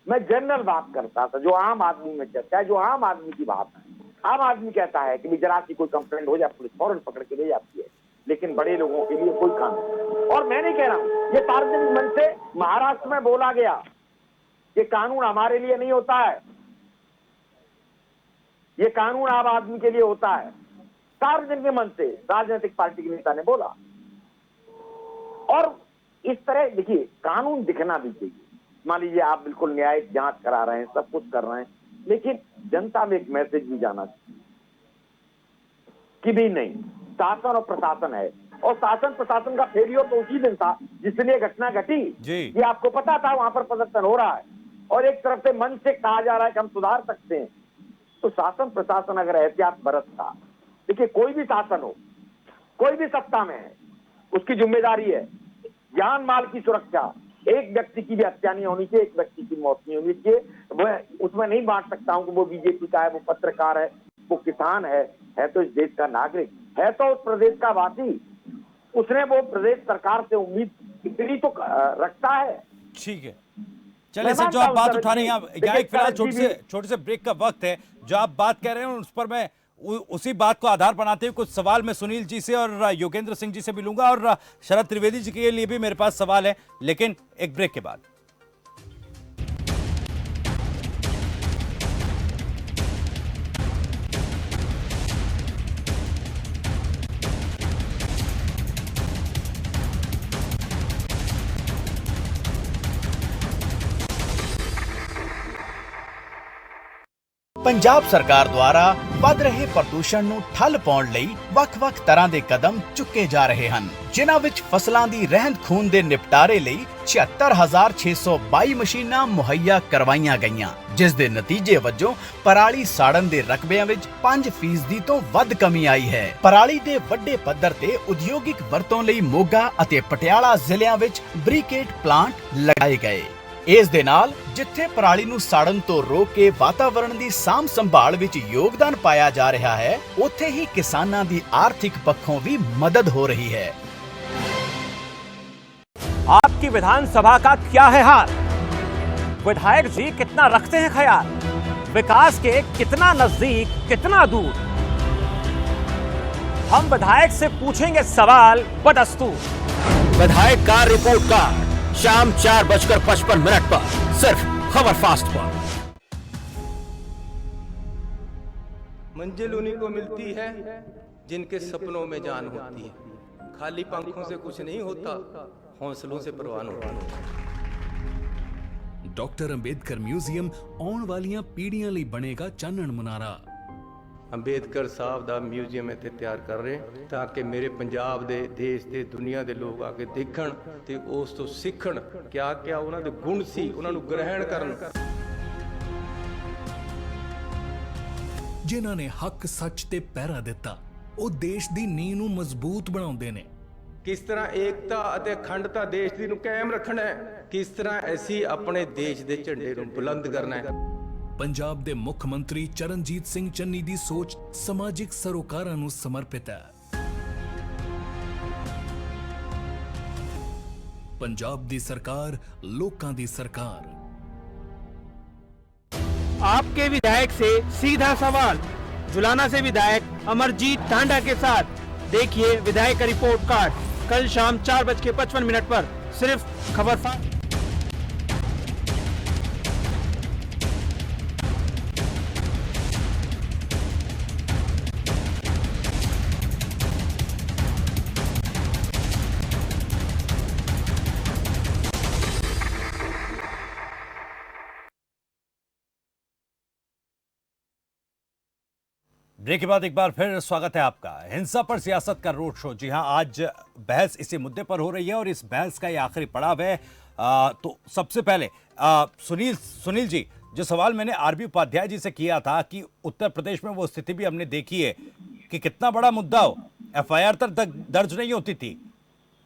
Speaker 8: मैं जनरल बात करता था, जो आम आदमी में चर्चा है, जो आम आदमी की बात है। आम आदमी कहता है कि जरा सी कोई कंप्लेंट हो जाए, पुलिस फौरन पकड़ के ले जाती है, लेकिन बड़े लोगों के लिए कोई कानून नहीं। और मैं नहीं कह रहा हूं, ये सार्वजनिक मंच से महाराष्ट्र में बोला गया कि कानून हमारे लिए नहीं होता है, ये कानून आम आदमी के लिए होता है। सार्वजनिक मंच से राजनीतिक पार्टी के नेता ने बोला। और इस तरह देखिए, कानून दिखना भी चाहिए। मान लीजिए आप बिल्कुल न्यायिक जांच करा रहे हैं, सब कुछ कर रहे हैं, लेकिन जनता में एक मैसेज भी जाना चाहिए कि भी नहीं, शासन और प्रशासन है, और शासन प्रशासन का फेलियर तो उसी दिन था जिसने घटना घटी। ये आपको पता था, वहां पर प्रदर्शन हो रहा है और एक तरफ से मंच से कहा जा रहा है कि हम सुधार सकते हैं। तो शासन प्रशासन अगर एहतियात बरतता, देखिए कोई भी शासन हो, कोई भी सत्ता में है, उसकी जिम्मेदारी है जान माल की सुरक्षा। एक व्यक्ति की भी हत्या नहीं होनी चाहिए, एक व्यक्ति की मौत नहीं होनी चाहिए। मैं उसमें नहीं बांट सकता हूं कि वो बीजेपी का है, वो पत्रकार है, वो किसान है तो इस देश का नागरिक है, तो उस प्रदेश का वासी, उसने वो प्रदेश सरकार से उम्मीद इतनी तो रखता है।
Speaker 2: ठीक है, चलिए सर, जो आप बात उठा रहे हैं, यहाँ एक फिलहाल छोटे से ब्रेक का वक्त है। जो आप बात कह रहे हैं उस पर मैं उसी बात को आधार बनाते हुए कुछ सवाल मैं सुनील जी से और योगेंद्र सिंह जी से भी लूंगा, और शरद त्रिवेदी जी के लिए भी मेरे पास सवाल है, लेकिन एक ब्रेक के बाद।
Speaker 14: ਪੰਜਾਬ ਸਰਕਾਰ ਦੁਆਰਾ ਵੱਧ ਰਹੇ ਪ੍ਰਦੂਸ਼ਣ ਨੂੰ ਠੱਲ ਪਾਉਣ ਲਈ ਵੱਖ-ਵੱਖ ਤਰ੍ਹਾਂ ਦੇ ਕਦਮ ਚੁੱਕੇ ਜਾ ਰਹੇ ਹਨ, ਜਿਨ੍ਹਾਂ ਵਿੱਚ ਫਸਲਾਂ ਦੀ ਰਹਿੰਦ ਖੂੰਹਦ ਦੇ ਨਿਪਟਾਰੇ ਲਈ 76622 ਮਸ਼ੀਨਾਂ ਮੁਹੱਈਆ ਕਰਵਾਈਆਂ ਗਈਆਂ, ਜਿਸ ਦੇ ਨਤੀਜੇ ਵਜੋਂ ਪਰਾਲੀ ਸਾੜਨ ਦੇ ਰਕਬਿਆਂ ਵਿੱਚ 5% ਤੋਂ ਵੱਧ ਕਮੀ ਆਈ ਹੈ। ਪਰਾਲੀ ਦੇ ਵੱਡੇ ਪੱਧਰ ਤੇ ਉਦਯੋਗਿਕ ਵਰਤੋਂ ਲਈ ਮੋਗਾ ਅਤੇ ਪਟਿਆਲਾ ਜ਼ਿਲ੍ਹਿਆਂ ਵਿੱਚ ਬ੍ਰਿਕੇਟ ਪਲਾਂਟ ਲਗਾਏ ਗਏ। ਇਸ ਦੇ ਨਾਲ ਜਿੱਥੇ ਪਰਾਲੀ ਨੂੰ ਸਾੜਨ ਤੋਂ ਰੋਕ ਕੇ ਵਾਤਾਵਰਣ ਦੀ ਸਾਂਭ ਸੰਭਾਲ ਵਿੱਚ ਯੋਗਦਾਨ ਪਾਇਆ ਜਾ ਰਿਹਾ ਹੈ, ਉੱਥੇ ਹੀ ਕਿਸਾਨਾਂ ਦੀ ਆਰਥਿਕ ਪੱਖੋਂ ਵੀ ਮਦਦ ਹੋ ਰਹੀ है।
Speaker 15: आपकी विधानसभा का क्या है हाल? विधायक जी कितना रखते हैं ख्याल? विकास के कितना नजदीक कितना दूर? हम विधायक से पूछेंगे सवाल बदस्तूर। विधायक का रिपोर्ट कार्ड शाम 4:55 पर सिर्फ खबर फास्ट पर।
Speaker 10: मंजिल उन्हीं को मिलती है जिनके सपनों में जान होती है। खाली पंखों से कुछ नहीं होता, हौसलों से परवान होता है।
Speaker 9: डॉक्टर अंबेडकर म्यूजियम आउण वालियां पीढ़ियां लई बनेगा चानण मुनारा।
Speaker 10: अंबेडकर साहब दा म्यूजियम इत्थे तैयार कर रहे ताकि मेरे पंजाब दे, देश दे, दुनिया दे लोग आके देखण ते उस तो सीखण क्या क्या उन्हां दे गुण सी, उन्हां नूं ग्रहण करन।
Speaker 9: जिन्हां ने हक सच ते पहरा दिता, ਉਹ ਦੇਸ਼ ਦੀ ਨੀਂਹ ਨੂੰ ਮਜ਼ਬੂਤ ਬਣਾਉਂਦੇ ਨੇ।
Speaker 10: किस तरह एकता ਅਤੇ ਅਖੰਡਤਾ ਦੇਸ਼ ਦੀ ਨੂੰ ਕਾਇਮ ਰੱਖਣਾ ਹੈ, किस तरह ਅਸੀਂ ਆਪਣੇ ਦੇਸ਼ ਦੇ ਝੰਡੇ ਨੂੰ ਬੁਲੰਦ ਕਰਨਾ ਹੈ।
Speaker 9: ਪੰਜਾਬ ਦੇ ਮੁੱਖ ਮੰਤਰੀ ਚਰਨਜੀਤ ਸਿੰਘ ਚੰਨੀ ਦੀ ਸੋਚ ਸਮਾਜਿਕ ਸਰੋਕਾਰਾਂ ਨੂੰ ਸਮਰਪਿਤ ਹੈ। पंजाब दी सरकार, लोकां दी सरकार।
Speaker 10: आपके विधायक से सीधा सवाल, जुलाना से विधायक अमरजीत टांडा के साथ देखिए विधायक का रिपोर्ट कार्ड कल शाम 4:55 पर सिर्फ खबरफास्ट।
Speaker 2: ब्रेक के बाद एक बार फिर स्वागत है आपका। हिंसा पर सियासत का रोड शो। जी हां, आज बहस इसी मुद्दे पर हो रही है और इस बहस का ये आखिरी पड़ाव है। तो सबसे पहले सुनील जी, जो सवाल मैंने आरबी उपाध्याय जी से किया था कि उत्तर प्रदेश में वो स्थिति भी हमने देखी है कि कितना बड़ा मुद्दा हो, एफआईआर तक दर्ज नहीं होती थी,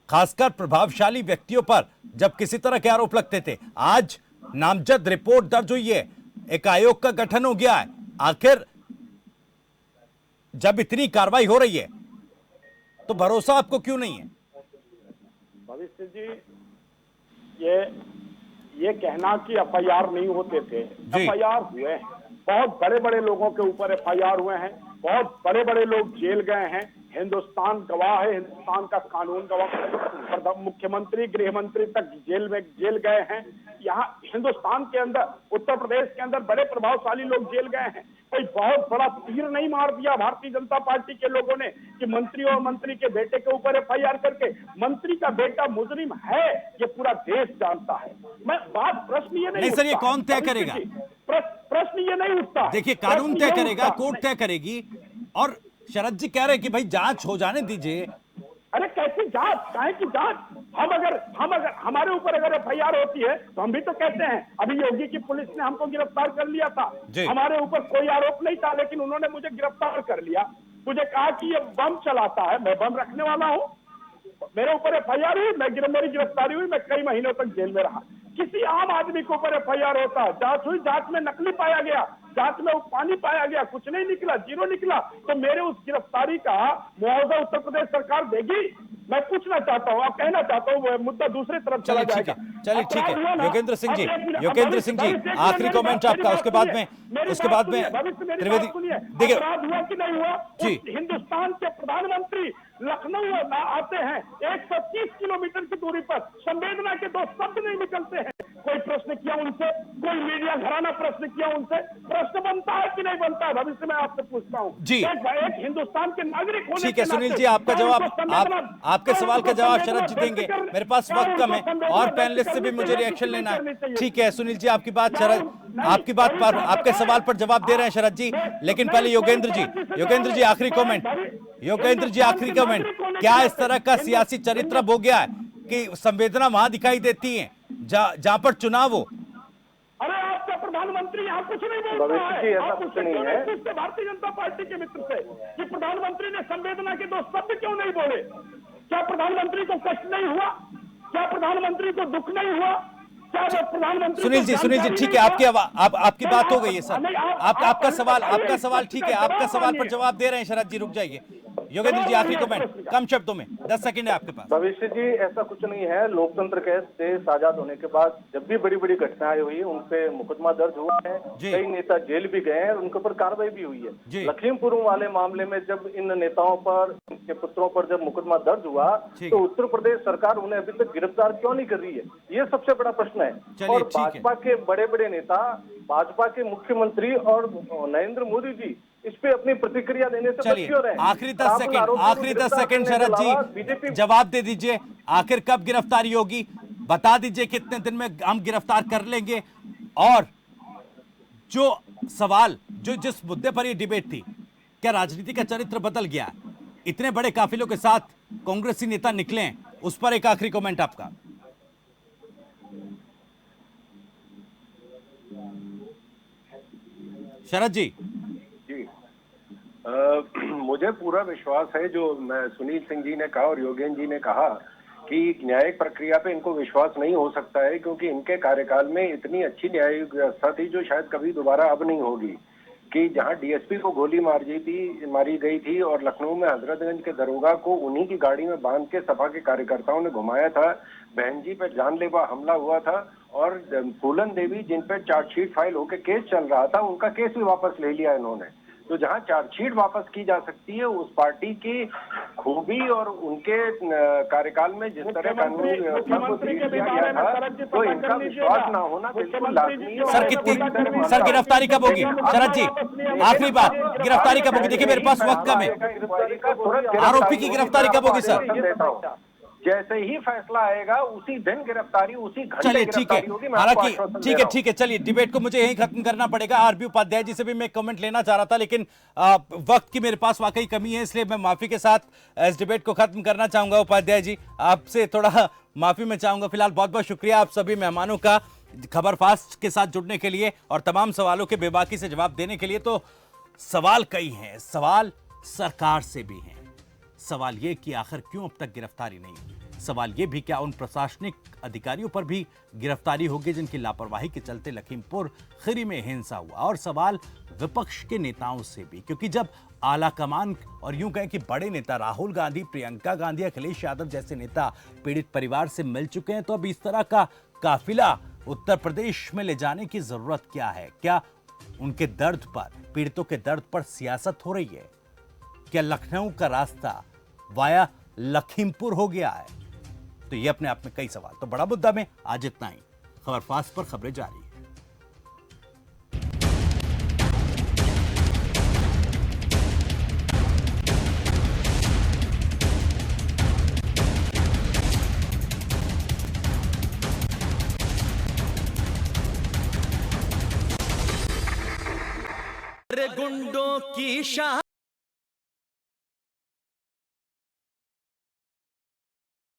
Speaker 2: खासकर प्रभावशाली व्यक्तियों पर जब किसी तरह के आरोप लगते थे। आज नामजद रिपोर्ट दर्ज हुई है, एक आयोग का गठन हो गया है। आखिर जब इतनी कार्रवाई हो रही है तो भरोसा आपको क्यों नहीं है?
Speaker 7: भविष्य जी, ये कहना कि एफआईआर नहीं होते थे, एफआईआर हुए हैं। बहुत बड़े बड़े लोगों के ऊपर एफआईआर हुए हैं, बहुत बड़े बड़े लोग जेल गए हैं। हिंदुस्तान गवाह है, हिंदुस्तान का कानून गवाह, मुख्यमंत्री गृह मंत्री तक जेल गए हैं। यहाँ हिंदुस्तान के अंदर, उत्तर प्रदेश के अंदर बड़े प्रभावशाली लोग जेल गए हैं। कोई बहुत बड़ा तीर नहीं मार दिया भारतीय जनता पार्टी के लोगों ने कि मंत्री और मंत्री के बेटे के ऊपर एफआईआर करके। मंत्री का बेटा मुजरिम है, ये पूरा देश जानता है। मैं बात प्रश्न ये नहीं
Speaker 2: सर, ये कौन तय करेगा?
Speaker 7: प्रश्न ये नहीं उठता।
Speaker 2: देखिए, कानून तय करेगा, कोर्ट तय करेगी। और शरद जी कह रहे हैं कि भाई जांच हो जाने दीजिए।
Speaker 7: अरे कैसी जांच, काहे की जांच? हम अगर हमारे ऊपर अगर एफआईआर होती है तो हम भी तो कहते हैं। अभी योगी की पुलिस ने हमको गिरफ्तार कर लिया था, हमारे ऊपर कोई आरोप नहीं था, लेकिन उन्होंने मुझे गिरफ्तार कर लिया। मुझे कहा कि ये बम चलाता है, मैं बम रखने वाला हूँ, मेरे ऊपर एफआईआर हुई, मेरी गिरफ्तारी हुई, मैं कई महीनों तक जेल में रहा। किसी आम आदमी के ऊपर एफआईआर होता, जांच हुई, जांच में नकली पाया गया, जांच में पानी पाया गया, कुछ नहीं निकला, जीरो निकला, तो मेरे उस गिरफ्तारी का मुआवजा उत्तर प्रदेश सरकार देगी? मैं पूछना चाहता हूँ, आप कहना चाहता हूँ, वो मुद्दा दूसरे तरफ चला जाएगा।
Speaker 2: चलिए ठीक है, योगेंद्र सिंह जी, आखिरी कमेंट आपका, उसके बाद में त्रिवेदी। देखिए,
Speaker 7: अपराध हुआ कि नहीं हुआ? हिंदुस्तान के प्रधानमंत्री लखनऊ आते हैं, 130 किलोमीटर की दूरी पर, संवेदना के दो शब्द नहीं निकलते हैं। कोई प्रश्न किया उनसे? कोई मीडिया घराना प्रश्न किया उनसे? प्रश्न बनता है कि नहीं बनता है? भविष्य में आपसे पूछता हूँ
Speaker 2: जी।
Speaker 7: एक हिंदुस्तान के नागरिक होने
Speaker 2: ठीक है सुनील जी, आपका जवाब, आपके सवाल का जवाब शरद जी देंगे। मेरे पास वक्त कम है और पैनलिस्ट से भी मुझे रिएक्शन लेना है। ठीक है सुनील जी, आपकी बात आपकी बात पर, आपके सवाल पर जवाब दे रहे हैं शरद जी, लेकिन पहले योगेंद्र जी आखिरी कमेंट। योगेंद्र जी आखिरी कमेंट, क्या इस तरह का सियासी चरित्र हो गया है कि संवेदना वहां दिखाई देती है जहां पर चुनाव हो?
Speaker 7: अरे आपका प्रधानमंत्री यहाँ कुछ नहीं बोलता है। ऐसा कुछ नहीं है भारतीय जनता पार्टी के मित्र से कि प्रधानमंत्री ने संवेदना के दो शब्द क्यों नहीं बोले? क्या प्रधानमंत्री को कष्ट नहीं हुआ? क्या प्रधानमंत्री को दुख नहीं हुआ? क्या प्रधानमंत्री?
Speaker 2: सुनील जी ठीक है, आपकी बात हो गई है सर। आपका सवाल ठीक है, आपका सवाल पर जवाब दे रहे हैं शरद जी, रुक जाइए। योगेंद्र जी आखिरी कमेंट, कम शब्दों में, 10 सेकंड है आपके पास।
Speaker 6: भविष्य जी, ऐसा कुछ नहीं है। लोकतंत्र के देश आजाद होने के बाद जब भी बड़ी बड़ी घटनाएं हुई, उन पे मुकदमा दर्ज हुआ है, कई नेता जेल भी गए हैं, उनके ऊपर कार्रवाई भी हुई है। लखीमपुर वाले मामले में जब इन नेताओं पर, इनके पुत्रों पर जब मुकदमा दर्ज हुआ तो उत्तर प्रदेश सरकार उन्हें अभी तक गिरफ्तार क्यों नहीं कर रही है? ये सबसे बड़ा प्रश्न है। और भाजपा के बड़े बड़े नेता, भाजपा के मुख्यमंत्री और नरेंद्र मोदी जी इस पे अपनी प्रतिक्रिया देने से बच क्यों रहे?
Speaker 2: आखिरी 10 सेकंड शरद जी जवाब दे दीजिए, आखिर कब गिरफ्तारी होगी? बता दीजिए कितने दिन में हम गिरफ्तार कर लेंगे। और जो सवाल, जो जिस मुद्दे पर ये डिबेट थी, क्या राजनीति का चरित्र बदल गया? इतने बड़े काफिलों के साथ कांग्रेसी नेता निकले हैं, उस पर एक आखिरी कमेंट आपका। शरद जी।
Speaker 4: मुझे पूरा विश्वास है, जो सुनील सिंह जी ने कहा और योगेंद्र जी ने कहा कि न्यायिक प्रक्रिया पे इनको विश्वास नहीं हो सकता है, क्योंकि इनके कार्यकाल में इतनी अच्छी न्यायिक व्यवस्था थी जो शायद कभी दोबारा अब नहीं होगी। कि जहां डीएसपी को गोली मारी गई थी और लखनऊ में हजरतगंज के दरोगा को उन्हीं की गाड़ी में बांध के सपा के कार्यकर्ताओं ने घुमाया था, बहन जी पर जानलेवा हमला हुआ था और फूलन देवी जिन पर चार्जशीट फाइल होकर केस चल रहा था, उनका केस भी वापस ले लिया इन्होंने। तो जहां चार्जशीट वापस की जा सकती है, उस पार्टी की खूबी और उनके कार्यकाल में जिस तरह कानूनी व्यवस्था को किया गया था, तो इनका विश्वास ना होना बिल्कुल लाजमी है।
Speaker 2: सर गिरफ्तारी कब होगी? शरद जी आखिरी बात, गिरफ्तारी कब होगी? देखिए मेरे पास वक्त कम है, आरोपी की गिरफ्तारी कब होगी सर?
Speaker 4: जैसे ही फैसला आएगा उसी दिन गिरफ्तारी, उसी घंटे
Speaker 2: चलिए ठीक है, हालांकि ठीक है, चलिए डिबेट को मुझे यही खत्म करना पड़ेगा। आरबी उपाध्याय जी से भी मैं कमेंट लेना चाह रहा था, लेकिन वक्त की मेरे पास वाकई कमी है, इसलिए मैं माफी के साथ इस डिबेट को खत्म करना चाहूंगा। उपाध्याय जी आपसे थोड़ा माफी में चाहूंगा। फिलहाल बहुत बहुत शुक्रिया आप सभी मेहमानों का खबर फास्ट के साथ जुड़ने के लिए और तमाम सवालों के बेबाकी से जवाब देने के लिए। तो सवाल कई हैं, सवाल सरकार से भी हैं, सवाल ये कि आखिर क्यों अब तक गिरफ्तारी नहीं हुई, सवाल ये भी क्या उन प्रशासनिक अधिकारियों पर भी गिरफ्तारी होगी जिनकी लापरवाही के चलते लखीमपुर खीरी में हिंसा हुआ, और सवाल विपक्ष के नेताओं से भी, क्योंकि जब आला कमान और यूं कहें कि बड़े नेता राहुल गांधी, प्रियंका गांधी, अखिलेश यादव जैसे नेता पीड़ित परिवार से मिल चुके हैं, तो अब इस तरह का काफिला उत्तर प्रदेश में ले जाने की जरूरत क्या है? क्या उनके दर्द पर, पीड़ितों के दर्द पर सियासत हो रही है? क्या लखनऊ का रास्ता वाया लखीमपुर हो गया है? तो ये अपने आप में कई सवाल। तो बड़ा मुद्दा में आज इतना ही। खबर फास्ट पर खबरें जारी है।
Speaker 16: गुंडों की शान